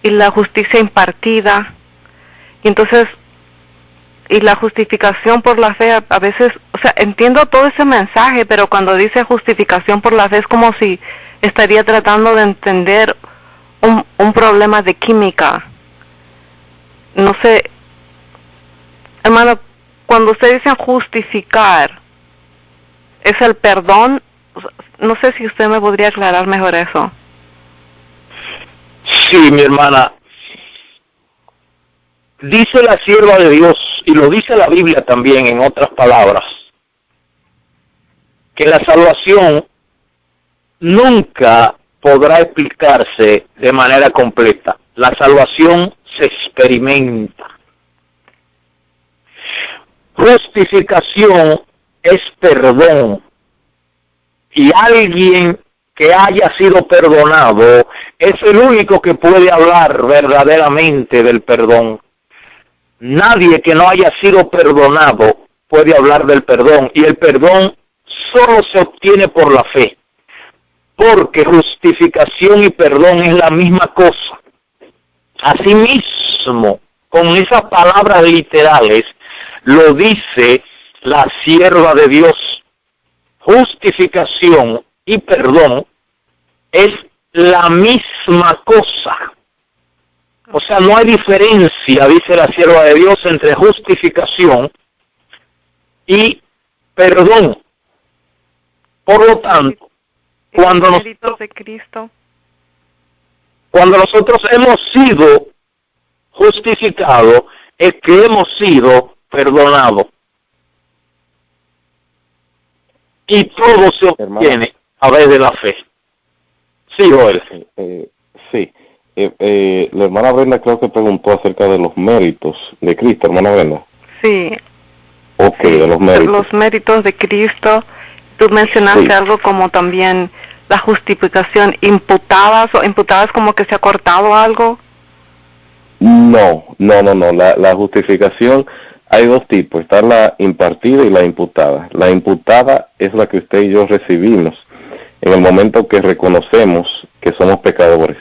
y la justicia impartida. Y entonces, y la justificación por la fe, a veces, entiendo todo ese mensaje, pero cuando dice justificación por la fe es como si estaría tratando de entender un problema de química. No sé, hermano, cuando usted dice justificar, ¿es el perdón? No sé si usted me podría aclarar mejor eso. Sí, mi hermana. Dice la sierva de Dios, y lo dice la Biblia también en otras palabras, que la salvación nunca podrá explicarse de manera completa. La salvación se experimenta. Justificación es perdón. Y alguien que haya sido perdonado es el único que puede hablar verdaderamente del perdón. Nadie que no haya sido perdonado puede hablar del perdón, y el perdón solo se obtiene por la fe, porque justificación y perdón es la misma cosa. Asimismo, con esas palabras literales, lo dice la sierva de Dios. Justificación y perdón es la misma cosa. O sea, no hay diferencia, dice la sierva de Dios, entre justificación y perdón. Por lo tanto, cuando méritos de Cristo. Cuando nosotros hemos sido justificados, es que hemos sido perdonados. Y todo se obtiene a través de la fe. Sí, Joel. Sí. La hermana Brenda creo que preguntó acerca de los méritos de Cristo, hermana Brenda. Sí. Ok, de los méritos. Los méritos de Cristo. Tú mencionaste Sí. algo como también la justificación imputadas, o imputadas como que se ha cortado algo. No. La justificación, hay dos tipos, está la impartida y la imputada. La imputada es la que usted y yo recibimos en el momento que reconocemos que somos pecadores.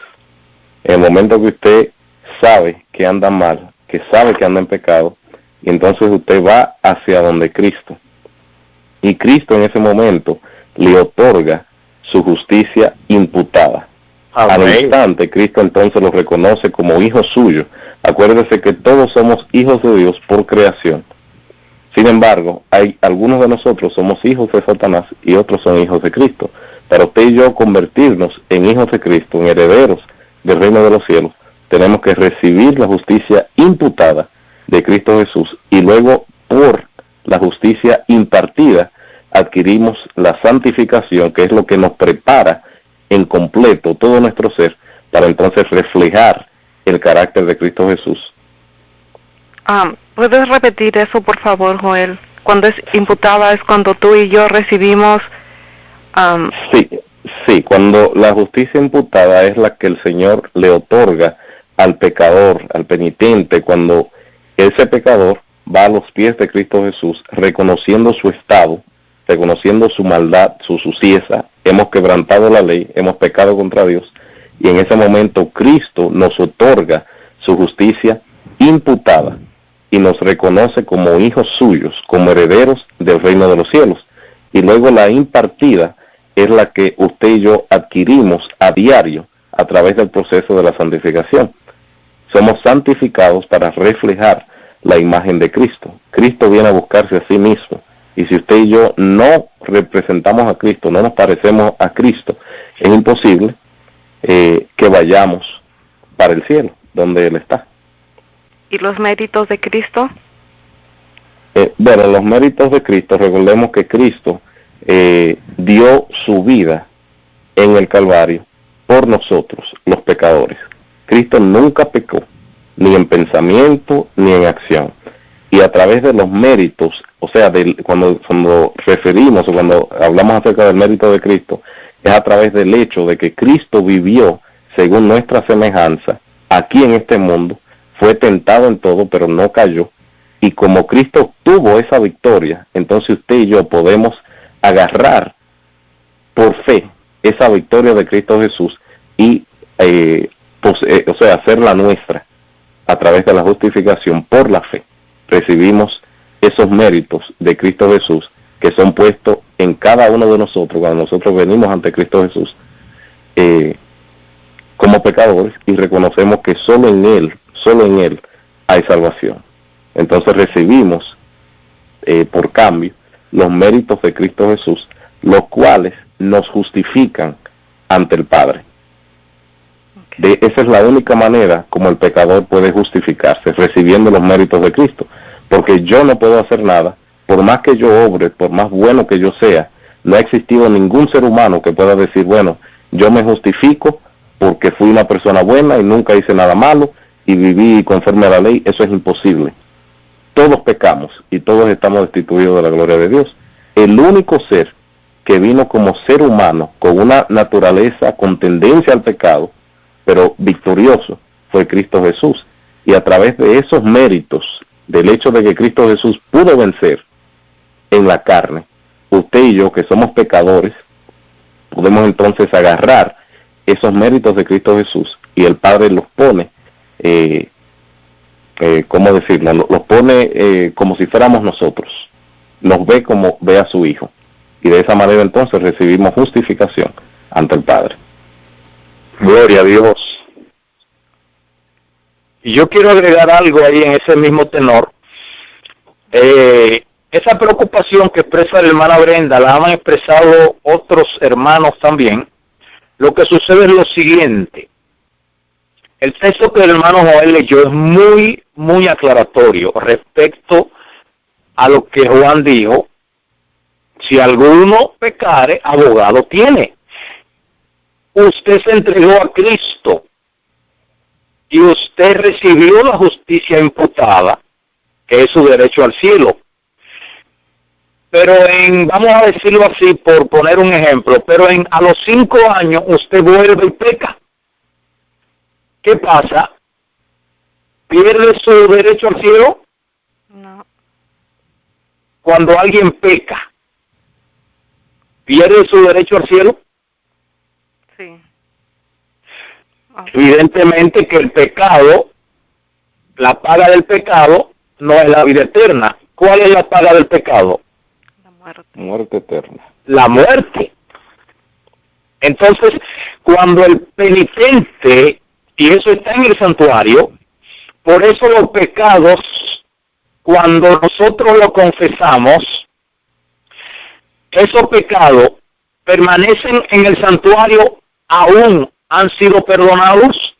En el momento que usted sabe que anda mal, que sabe que anda en pecado, y entonces usted va hacia donde Cristo. Y Cristo en ese momento le otorga su justicia imputada. Al instante, Cristo entonces lo reconoce como hijo suyo. Acuérdese que todos somos hijos de Dios por creación. Sin embargo, hay algunos de nosotros somos hijos de Satanás y otros son hijos de Cristo. Para usted y yo convertirnos en hijos de Cristo, en herederos del reino de los cielos, tenemos que recibir la justicia imputada de Cristo Jesús, y luego por la justicia impartida adquirimos la santificación, que es lo que nos prepara en completo todo nuestro ser para entonces reflejar el carácter de Cristo Jesús. ¿Puedes repetir eso, por favor, Joel? Cuando es imputada es cuando tú y yo recibimos... Sí, cuando la justicia imputada es la que el Señor le otorga al pecador, al penitente, cuando ese pecador va a los pies de Cristo Jesús, reconociendo su estado, reconociendo su maldad, su suciedad, hemos quebrantado la ley, hemos pecado contra Dios, y en ese momento Cristo nos otorga su justicia imputada y nos reconoce como hijos suyos, como herederos del reino de los cielos. Y luego la impartida es la que usted y yo adquirimos a diario a través del proceso de la santificación. Somos santificados para reflejar la imagen de Cristo. Cristo viene a buscarse a sí mismo. Y si usted y yo no representamos a Cristo, no nos parecemos a Cristo, es imposible que vayamos para el cielo, donde Él está. ¿Y los méritos de Cristo? Bueno, los méritos de Cristo, recordemos que Cristo dio su vida en el Calvario por nosotros, los pecadores. Cristo nunca pecó, ni en pensamiento, ni en acción. Y a través de los méritos, o sea, cuando referimos o cuando hablamos acerca del mérito de Cristo, es a través del hecho de que Cristo vivió según nuestra semejanza aquí en este mundo, fue tentado en todo, pero no cayó. Y como Cristo tuvo esa victoria, entonces usted y yo podemos agarrar por fe esa victoria de Cristo Jesús y hacerla nuestra a través de la justificación por la fe. Recibimos esos méritos de Cristo Jesús que son puestos en cada uno de nosotros cuando nosotros venimos ante Cristo Jesús como pecadores, y reconocemos que solo en Él hay salvación. Entonces recibimos por cambio los méritos de Cristo Jesús, los cuales nos justifican ante el Padre. Esa es la única manera como el pecador puede justificarse, recibiendo los méritos de Cristo, porque yo no puedo hacer nada, por más que yo obre, por más bueno que yo sea. No ha existido ningún ser humano que pueda decir, bueno, yo me justifico porque fui una persona buena y nunca hice nada malo y viví conforme a la ley. Eso es imposible. Todos pecamos y todos estamos destituidos de la gloria de Dios. El único ser que vino como ser humano, con una naturaleza con tendencia al pecado, pero victorioso, fue Cristo Jesús. Y a través de esos méritos, del hecho de que Cristo Jesús pudo vencer en la carne, usted y yo, que somos pecadores, podemos entonces agarrar esos méritos de Cristo Jesús, y el Padre los pone, ¿cómo decirlo? Los pone como si fuéramos nosotros, nos ve como ve a su Hijo, y de esa manera entonces recibimos justificación ante el Padre. Gloria a Dios. Y yo quiero agregar algo ahí en ese mismo tenor. Esa preocupación que expresa la hermana Brenda la han expresado otros hermanos también. Lo que sucede es lo siguiente. El texto que el hermano Joel leyó es muy, muy aclaratorio respecto a lo que Juan dijo. Si alguno pecare, abogado tiene. Usted se entregó a Cristo y usted recibió la justicia imputada, que es su derecho al cielo. Pero vamos a decirlo así por poner un ejemplo, pero a los 5 años usted vuelve y peca. ¿Qué pasa? ¿Pierde su derecho al cielo? No. Cuando alguien peca, ¿pierde su derecho al cielo? Sí. Evidentemente que el pecado, la paga del pecado, no es la vida eterna. ¿Cuál es la paga del pecado? La muerte. Muerte eterna. La muerte. Entonces, cuando el penitente, y eso está en el santuario, por eso los pecados, cuando nosotros lo confesamos, esos pecados permanecen en el santuario, aún han sido perdonados.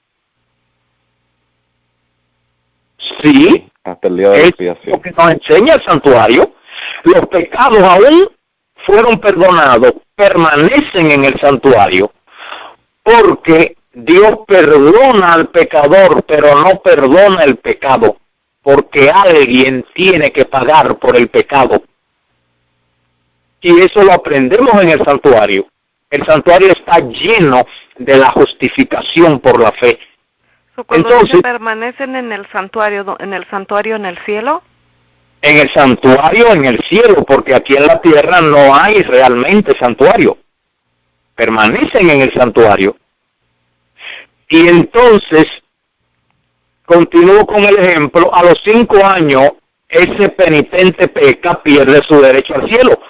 Sí, Hasta el día de la es expiación. lo que nos enseña el santuario. Los pecados aún fueron perdonados, permanecen en el santuario, porque Dios perdona al pecador, pero no perdona el pecado, porque alguien tiene que pagar por el pecado. Y eso lo aprendemos en el santuario. El santuario está lleno de la justificación por la fe. Cuando Entonces, permanecen en el santuario en el cielo. En el santuario, en el cielo, porque aquí en la tierra no hay realmente santuario. Permanecen en el santuario. Y entonces, continúo con el ejemplo, a los 5 años, ese penitente peca, pierde su derecho al cielo.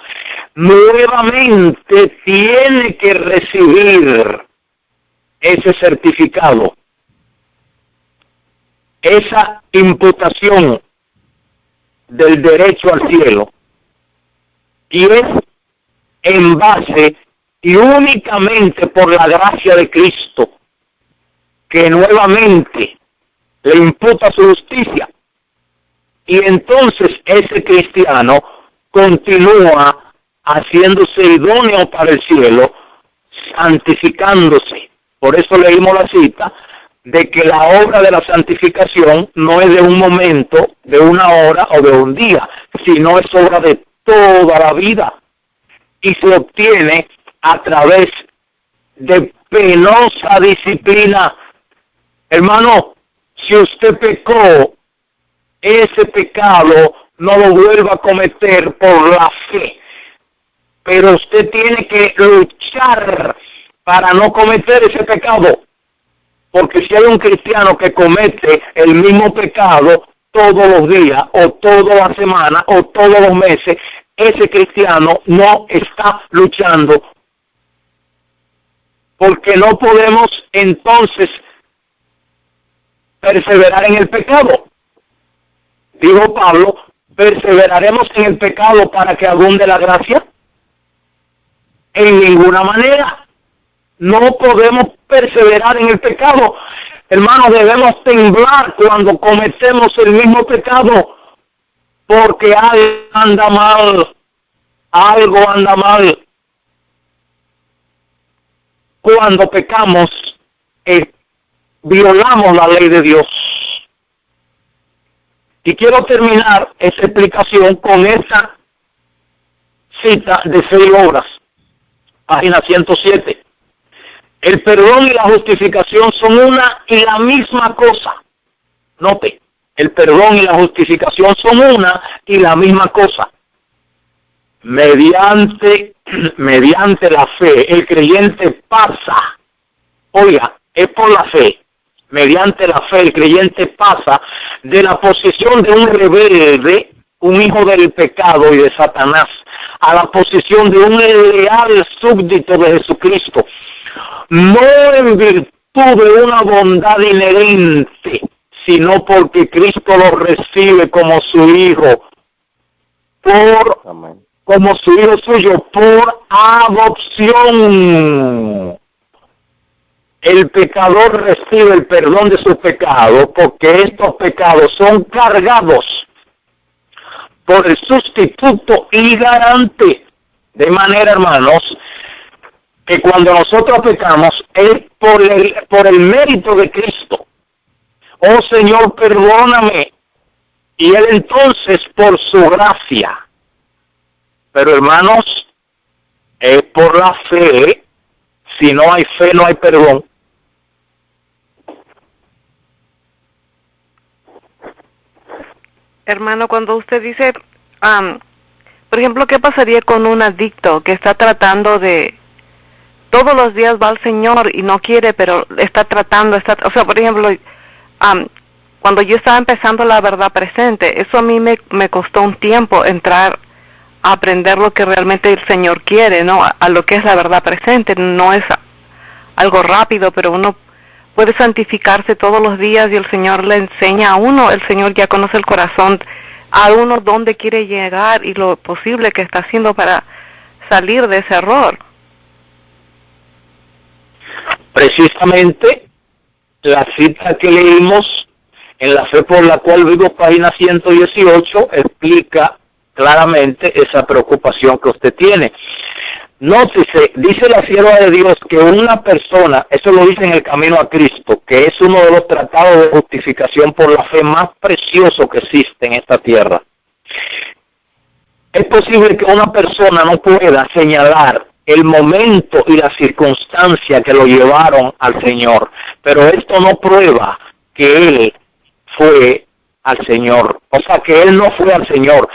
Nuevamente tiene que recibir ese certificado, esa imputación del derecho al cielo, y es en base y únicamente por la gracia de Cristo que nuevamente le imputa su justicia, y entonces ese cristiano continúa haciéndose idóneo para el cielo, santificándose. Por eso leímos la cita de que la obra de la santificación no es de un momento, de una hora o de un día, sino es obra de toda la vida, y se obtiene a través de penosa disciplina. Hermano, si usted pecó, ese pecado no lo vuelva a cometer por la fe, pero usted tiene que luchar para no cometer ese pecado. Porque si hay un cristiano que comete el mismo pecado todos los días, o toda la semana, o todos los meses, ese cristiano no está luchando. Porque no podemos entonces perseverar en el pecado. Dijo Pablo, ¿perseveraremos en el pecado para que abunde la gracia? En ninguna manera. No podemos perseverar en el pecado. Hermanos, debemos temblar cuando cometemos el mismo pecado, porque algo anda mal. Algo anda mal. Cuando pecamos, violamos la ley de Dios. Y quiero terminar esta explicación con esta cita de 6 obras. página 107. El perdón y la justificación son una y la misma cosa. Note, el perdón y la justificación son una y la misma cosa. Mediante la fe, el creyente pasa. Oiga, es por la fe. Mediante la fe, el creyente pasa de la posición de un rebelde, un hijo del pecado y de Satanás, a la posición de un leal súbdito de Jesucristo. No en virtud de una bondad inherente, sino porque Cristo lo recibe como su hijo, como su hijo suyo, por adopción. El pecador recibe el perdón de sus pecados porque estos pecados son cargados por el sustituto y garante. De manera, hermanos, que cuando nosotros pecamos es por el mérito de Cristo. Oh Señor, perdóname. Y Él entonces por su gracia. Pero hermanos, es por la fe. Si no hay fe, no hay perdón. Hermano, cuando usted dice, por ejemplo, ¿qué pasaría con un adicto que está tratando de, todos los días va al Señor y no quiere, pero está tratando, o sea, por ejemplo, cuando yo estaba empezando la verdad presente, eso a mí me costó un tiempo entrar a aprender lo que realmente el Señor quiere, ¿no? A lo que es la verdad presente. No es algo rápido, pero uno puede santificarse todos los días y el Señor le enseña a uno. El Señor ya conoce el corazón a uno dónde quiere llegar y lo posible que está haciendo para salir de ese error. Precisamente la cita que leímos en La Fe por la Cual Vivo, página 118, explica claramente esa preocupación que usted tiene. Nótese, dice la sierva de Dios que una persona, eso lo dice en El Camino a Cristo, que es uno de los tratados de justificación por la fe más preciosos que existe en esta tierra. Es posible que una persona no pueda señalar el momento y la circunstancia que lo llevaron al Señor, pero esto no prueba que él fue al Señor, o sea que él no fue al Señor.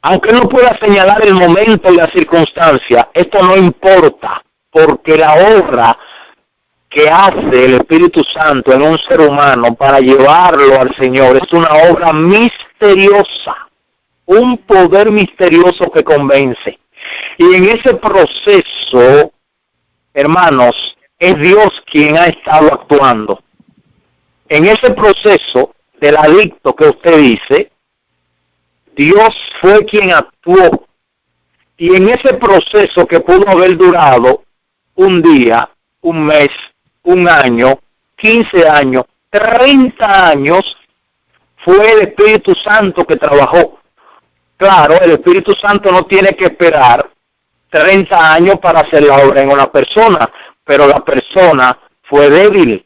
Aunque no pueda señalar el momento y la circunstancia, esto no importa, porque la obra que hace el Espíritu Santo en un ser humano para llevarlo al Señor es una obra misteriosa, un poder misterioso que convence. Y en ese proceso, hermanos, es Dios quien ha estado actuando. En ese proceso del adicto que usted dice, Dios fue quien actuó. Y en ese proceso que pudo haber durado un día, un mes, un año, 15 años, 30 años, fue el Espíritu Santo que trabajó. Claro, el Espíritu Santo no tiene que esperar 30 años para hacer la obra en una persona, pero la persona fue débil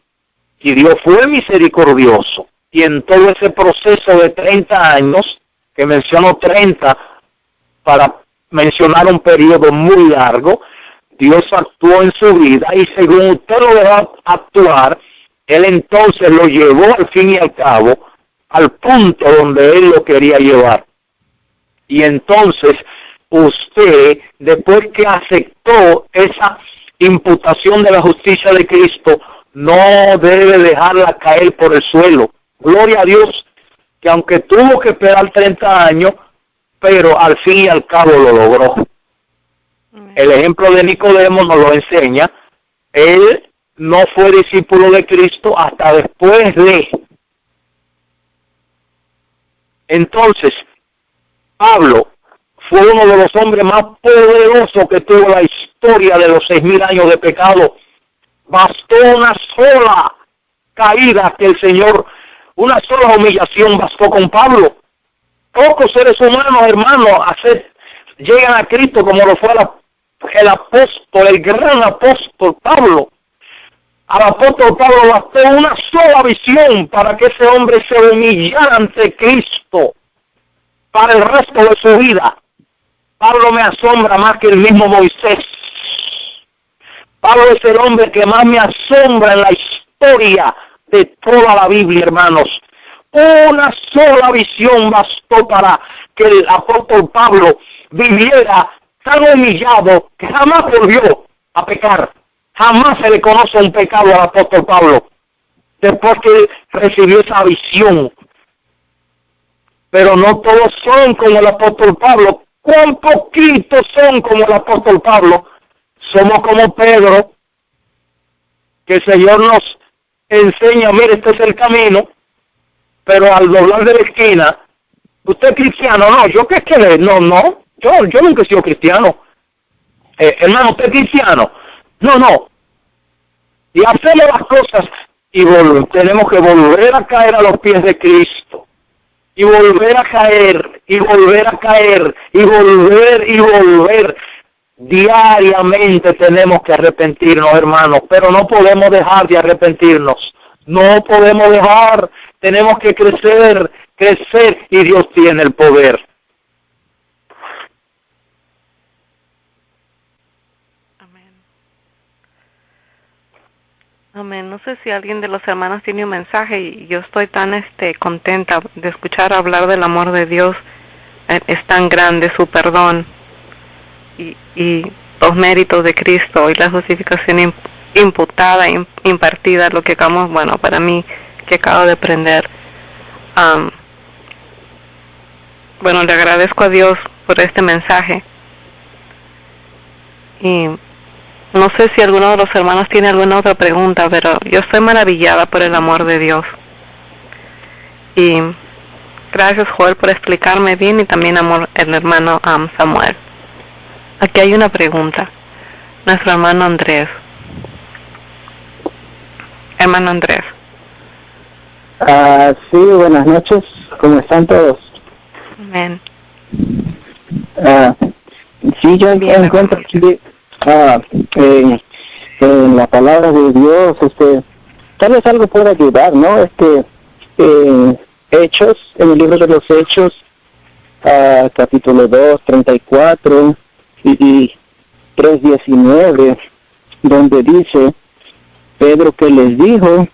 y Dios fue misericordioso. Y en todo ese proceso de 30 años, que menciono 30 para mencionar un periodo muy largo, Dios actuó en su vida y según usted lo dejó actuar, Él entonces lo llevó al fin y al cabo al punto donde Él lo quería llevar. Y entonces usted, después que aceptó esa imputación de la justicia de Cristo, no debe dejarla caer por el suelo. Gloria a Dios, que aunque tuvo que esperar 30 años, pero al fin y al cabo lo logró. El ejemplo de Nicodemo nos lo enseña. Él no fue discípulo de Cristo hasta después de. Entonces, Pablo fue uno de los hombres más poderosos que tuvo la historia de los 6,000 años de pecado. Bastó una sola caída que el Señor, una sola humillación bastó con Pablo. Pocos seres humanos, hermanos, llegan a Cristo como lo fue el apóstol, el gran apóstol Pablo. Al apóstol Pablo bastó una sola visión para que ese hombre se humillara ante Cristo para el resto de su vida. Pablo me asombra más que el mismo Moisés. Pablo es el hombre que más me asombra en la historia de toda la Biblia, hermanos. Una sola visión bastó para que el apóstol Pablo viviera tan humillado que jamás volvió a pecar. Jamás se le conoce un pecado al apóstol Pablo después que recibió esa visión. Pero no todos son como el apóstol Pablo. ¿Cuán poquitos son como el apóstol Pablo? Somos como Pedro, que el Señor nos enseña, mire, este es el camino, pero al doblar de la esquina, ¿usted es cristiano? No, ¿yo qué es? No, yo nunca he sido cristiano. Hermano, ¿usted es cristiano? No. Y hacemos las cosas y tenemos que volver a caer a los pies de Cristo. Y volver a caer, y volver a caer, y volver. Diariamente tenemos que arrepentirnos, hermanos, pero no podemos dejar de arrepentirnos. No podemos dejar, tenemos que crecer, y Dios tiene el poder. Amén. No sé si alguien de los hermanos tiene un mensaje, y yo estoy tan contenta de escuchar hablar del amor de Dios. Es tan grande su perdón y los méritos de Cristo y la justificación imputada, impartida, lo que acabamos, bueno, para mí, que acabo de aprender. Bueno, le agradezco a Dios por este mensaje. Y no sé si alguno de los hermanos tiene alguna otra pregunta, pero yo estoy maravillada por el amor de Dios. Y gracias, Joel, por explicarme bien, y también el hermano Samuel. Aquí hay una pregunta. Nuestro hermano Andrés. Hermano Andrés. Sí, buenas noches. ¿Cómo están todos? Amén. Sí, yo encuentro aquí en la palabra de Dios, tal vez algo pueda ayudar, ¿no? Hechos, en el libro de los Hechos, capítulo 2, 34 y 3:19, donde dice Pedro que les dijo,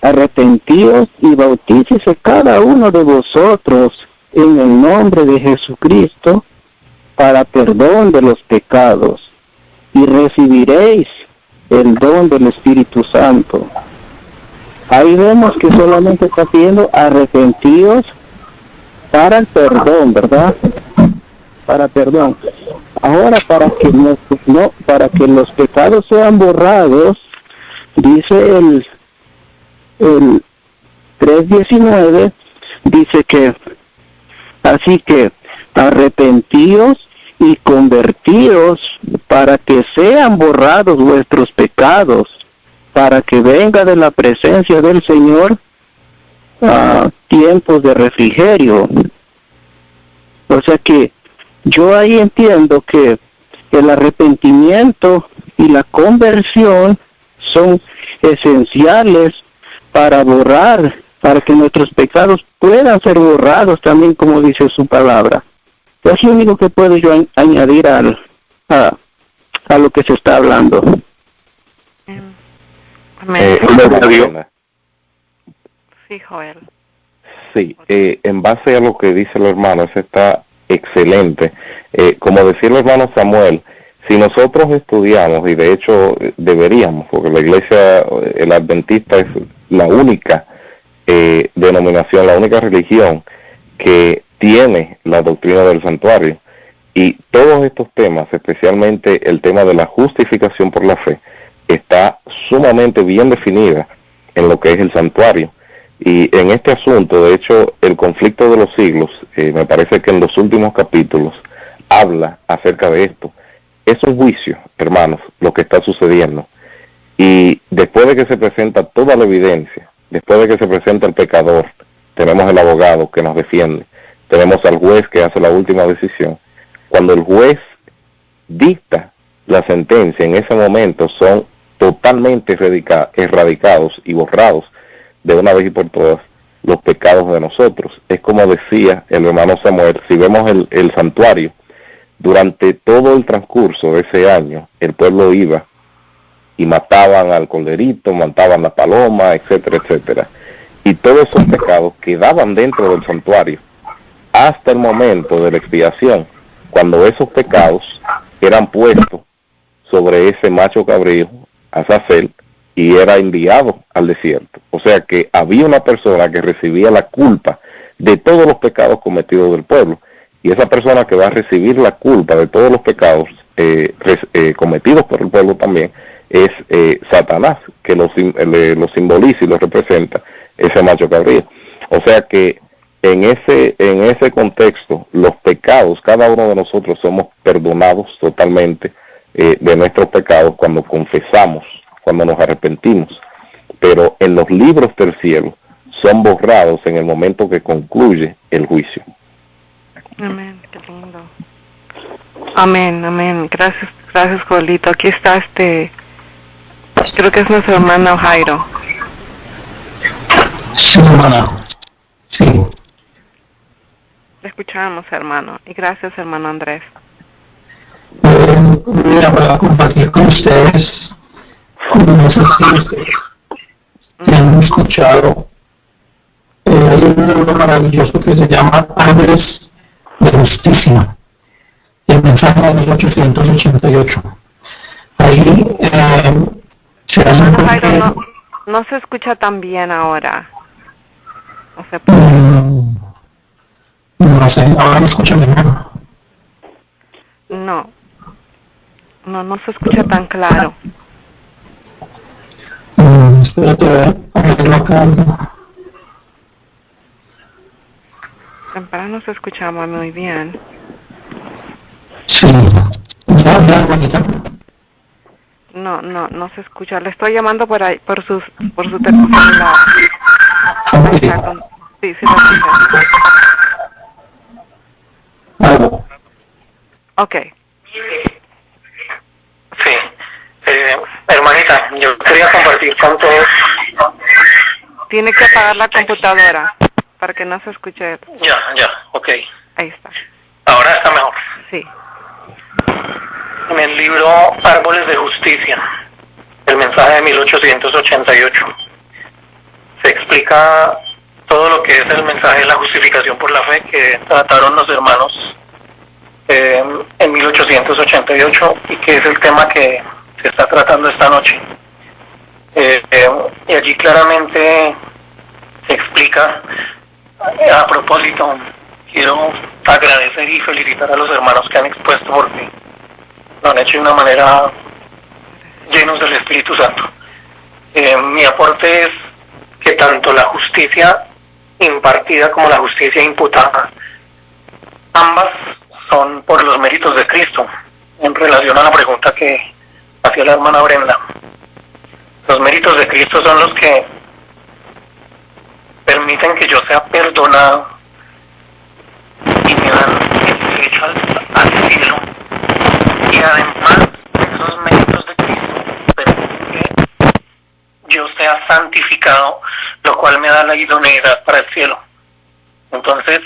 arrepentíos y bautícese cada uno de vosotros en el nombre de Jesucristo para perdón de los pecados, y recibiréis el don del Espíritu Santo. Ahí vemos que solamente está pidiendo arrepentidos para el perdón, ¿verdad? Para perdón. Ahora, para que los pecados sean borrados, dice el 3:19, dice que, así que arrepentíos y convertíos para que sean borrados vuestros pecados, para que venga de la presencia del Señor tiempos de refrigerio. O sea que yo ahí entiendo que el arrepentimiento y la conversión son esenciales para borrar, para que nuestros pecados puedan ser borrados también, como dice su palabra. Es lo único que puedo yo añadir a lo que se está hablando. Sí, Joel. Sí, en base a lo que dice el hermano, eso está excelente. Como decía el hermano Samuel, si nosotros estudiamos, y de hecho deberíamos, porque la iglesia, el adventista, es la única denominación, la única religión que tiene la doctrina del santuario, y todos estos temas, especialmente el tema de la justificación por la fe, está sumamente bien definida en lo que es el santuario. Y en este asunto, de hecho, el conflicto de los siglos, me parece que en los últimos capítulos habla acerca de esto. Es un juicio, hermanos, lo que está sucediendo. Y después de que se presenta toda la evidencia, después de que se presenta el pecador, tenemos el abogado que nos defiende, tenemos al juez que hace la última decisión. Cuando el juez dicta la sentencia, en ese momento son totalmente erradicados y borrados de una vez y por todas los pecados de nosotros. Es como decía el hermano Samuel, si vemos el santuario, durante todo el transcurso de ese año, el pueblo iba y mataban al corderito, mataban la paloma, etcétera, etcétera. Y todos esos pecados quedaban dentro del santuario hasta el momento de la expiación, cuando esos pecados eran puestos sobre ese macho cabrío, Azazel, y era enviado al desierto. O sea que había una persona que recibía la culpa de todos los pecados cometidos del pueblo, y esa persona que va a recibir la culpa de todos los pecados cometidos por el pueblo también es Satanás, que lo simboliza y lo representa ese macho cabrío. O sea que en ese contexto, los pecados, cada uno de nosotros somos perdonados totalmente de nuestros pecados cuando confesamos, cuando nos arrepentimos, pero en los libros del cielo son borrados en el momento que concluye el juicio. Amén, qué lindo. Amén, amén. Gracias, gracias, Joelito. Aquí está creo que es nuestro hermano Jairo. Sí, hermana. Sí. Le escuchamos, hermano. Y gracias, hermano Andrés. Mira, para compartir con ustedes, no sé si ustedes han escuchado, hay un libro maravilloso que se llama Ángeles de Justicia, el mensaje de 1888. Ahí se hace Hermano Jairo, no se escucha tan bien ahora. No sé por qué. No sé, ahora me escuchan mejor. No se escucha tan claro. Espérate, a ver acá. Temprano se escuchaba muy bien. Sí. Ya, bonita. No se escucha. Le estoy llamando por ahí, por su celular. Ahí está, sí, lo escucha. Algo. Ok. Sí. Hermanita, yo quería compartir con todos. Tiene que apagar la computadora para que no se escuche. Ya, ok. Ahí está. Ahora está mejor. Sí. En el libro Árboles de Justicia, el mensaje de 1888, se explica todo lo que es el mensaje de la justificación por la fe que trataron los hermanos en 1888 y que es el tema que se está tratando esta noche. Y allí claramente se explica, a propósito, quiero agradecer y felicitar a los hermanos que han expuesto porque lo han hecho de una manera llenos del Espíritu Santo. Mi aporte es que tanto la justicia impartida como la justicia imputada, ambas son por los méritos de Cristo, en relación a la pregunta que hacía la hermana Brenda. Los méritos de Cristo son los que permiten que yo sea perdonado y me dan el derecho al cielo. Y además, esos méritos de Cristo permiten que yo sea santificado, lo cual me da la idoneidad para el cielo. Entonces,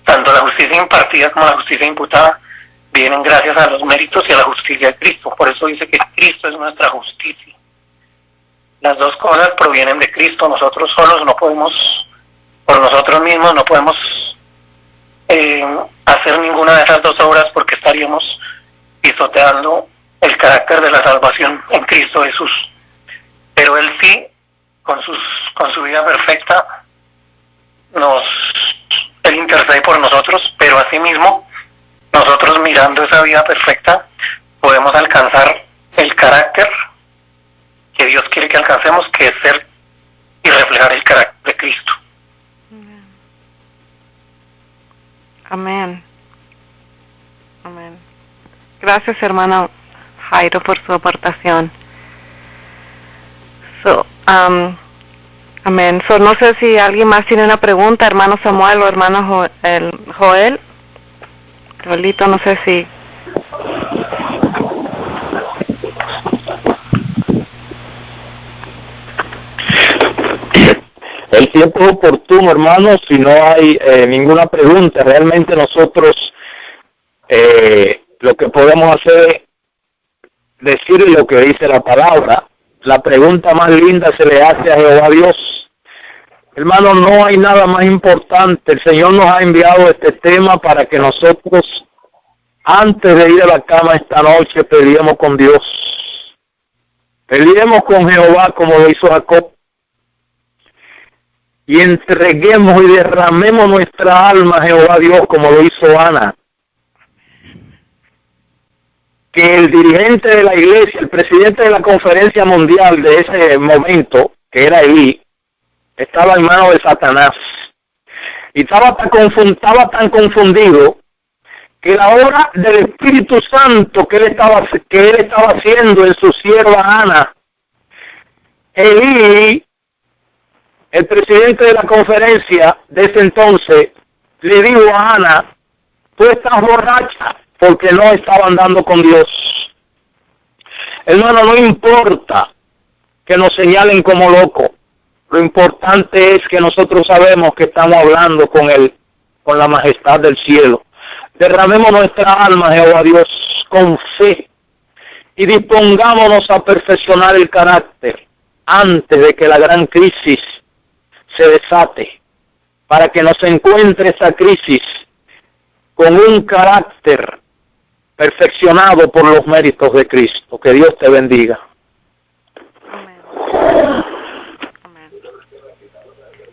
tanto la justicia impartida como la justicia imputada vienen gracias a los méritos y a la justicia de Cristo. Por eso dice que Cristo es nuestra justicia. Las dos cosas provienen de Cristo. Nosotros solos no podemos, por nosotros mismos no podemos hacer ninguna de esas dos obras porque estaríamos pisoteando el carácter de la salvación en Cristo Jesús. Pero Él sí, con su vida perfecta, Él intercede por nosotros, pero asimismo, nosotros mirando esa vida perfecta, podemos alcanzar el carácter que Dios quiere que alcancemos, que es ser y reflejar el carácter de Cristo. Amén. Amén. Gracias, hermano Jairo, por su aportación. Amén. No sé si alguien más tiene una pregunta, hermano Samuel o hermano Joel. Joelito, no sé si... El tiempo es oportuno, hermanos, si no hay ninguna pregunta. Realmente nosotros lo que podemos hacer es decir lo que dice la palabra. La pregunta más linda se le hace a Jehová Dios. Hermano, no hay nada más importante. El Señor nos ha enviado este tema para que nosotros, antes de ir a la cama esta noche, peleemos con Dios. Peleemos con Jehová como lo hizo Jacob. Y entreguemos y derramemos nuestra alma a Jehová Dios como lo hizo Ana. Que el dirigente de la iglesia, el presidente de la conferencia mundial de ese momento, que era Elí, estaba en manos de Satanás. Y estaba tan confundido que la obra del Espíritu Santo que él estaba haciendo en su sierva Ana, Elí, el presidente de la conferencia de ese entonces, le dijo a Ana: tú estás borracha, porque no estaba andando con Dios. Hermano, no importa que nos señalen como locos. Lo importante es que nosotros sabemos que estamos hablando con Él, con la majestad del cielo. Derramemos nuestra alma, Jehová Dios, con fe, y dispongámonos a perfeccionar el carácter antes de que la gran crisis se desate, para que nos encuentre esa crisis con un carácter perfeccionado por los méritos de Cristo. Que Dios te bendiga. Amén. Amén.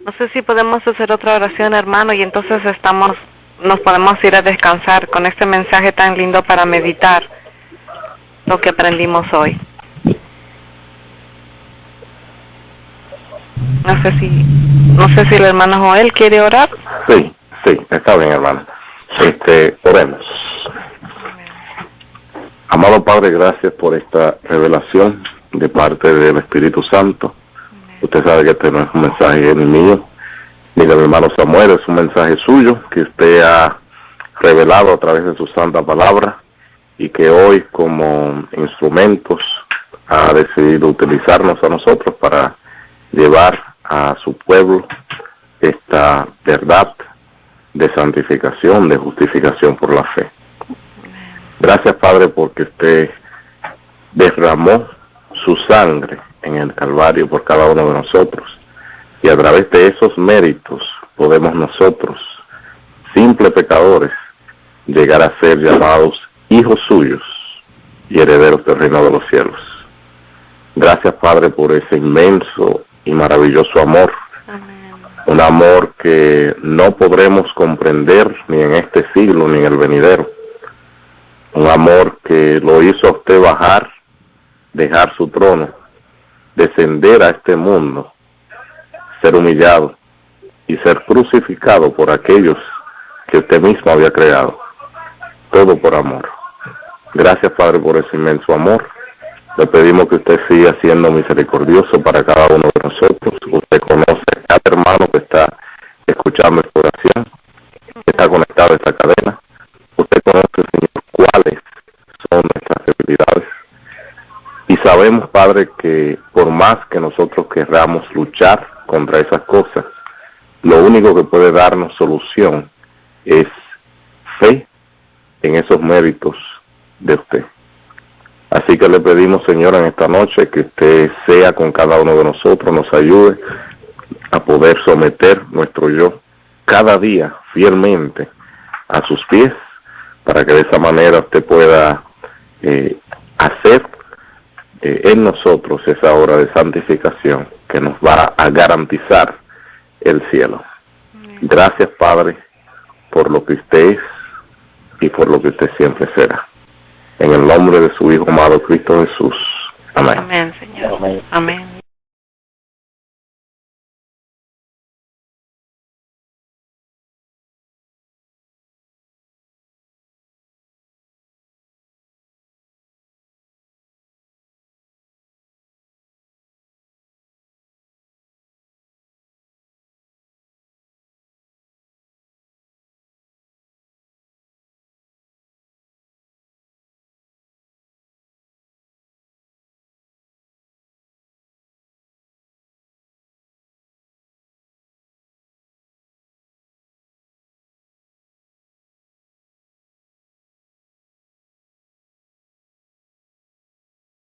No sé si podemos hacer otra oración, hermano, y entonces nos podemos ir a descansar con este mensaje tan lindo para meditar lo que aprendimos hoy. No sé si el hermano Joel quiere orar. Sí, está bien, hermano. Oremos. Amado Padre, gracias por esta revelación de parte del Espíritu Santo. Usted sabe que este no es un mensaje ni mío, ni del hermano Samuel, es un mensaje suyo que usted ha revelado a través de su santa palabra y que hoy como instrumentos ha decidido utilizarnos a nosotros para llevar a su pueblo esta verdad de santificación, de justificación por la fe. Gracias, Padre, porque usted derramó su sangre en el Calvario por cada uno de nosotros, y a través de esos méritos podemos nosotros, simples pecadores, llegar a ser llamados hijos suyos y herederos del reino de los cielos. Gracias, Padre, por ese inmenso y maravilloso amor. Amén. Un amor que no podremos comprender ni en este siglo ni en el venidero. Un amor que lo hizo a usted bajar, dejar su trono, descender a este mundo, ser humillado y ser crucificado por aquellos que usted mismo había creado. Todo por amor. Gracias, Padre, por ese inmenso amor. Le pedimos que usted siga siendo misericordioso para cada uno de nosotros. Usted conoce a cada hermano que está escuchando esta oración, que está conectado a esta cadena. Usted conoce, Señor, cuáles son nuestras debilidades. Y sabemos, Padre, que por más que nosotros querramos luchar contra esas cosas, lo único que puede darnos solución es fe en esos méritos de usted. Así que le pedimos, Señor, en esta noche que usted sea con cada uno de nosotros, nos ayude a poder someter nuestro yo cada día fielmente a sus pies, para que de esa manera usted pueda hacer en nosotros esa obra de santificación que nos va a garantizar el cielo. Gracias, Padre, por lo que usted es y por lo que usted siempre será. En el nombre de su Hijo amado Cristo Jesús. Amén. Amén, Señor. Amén.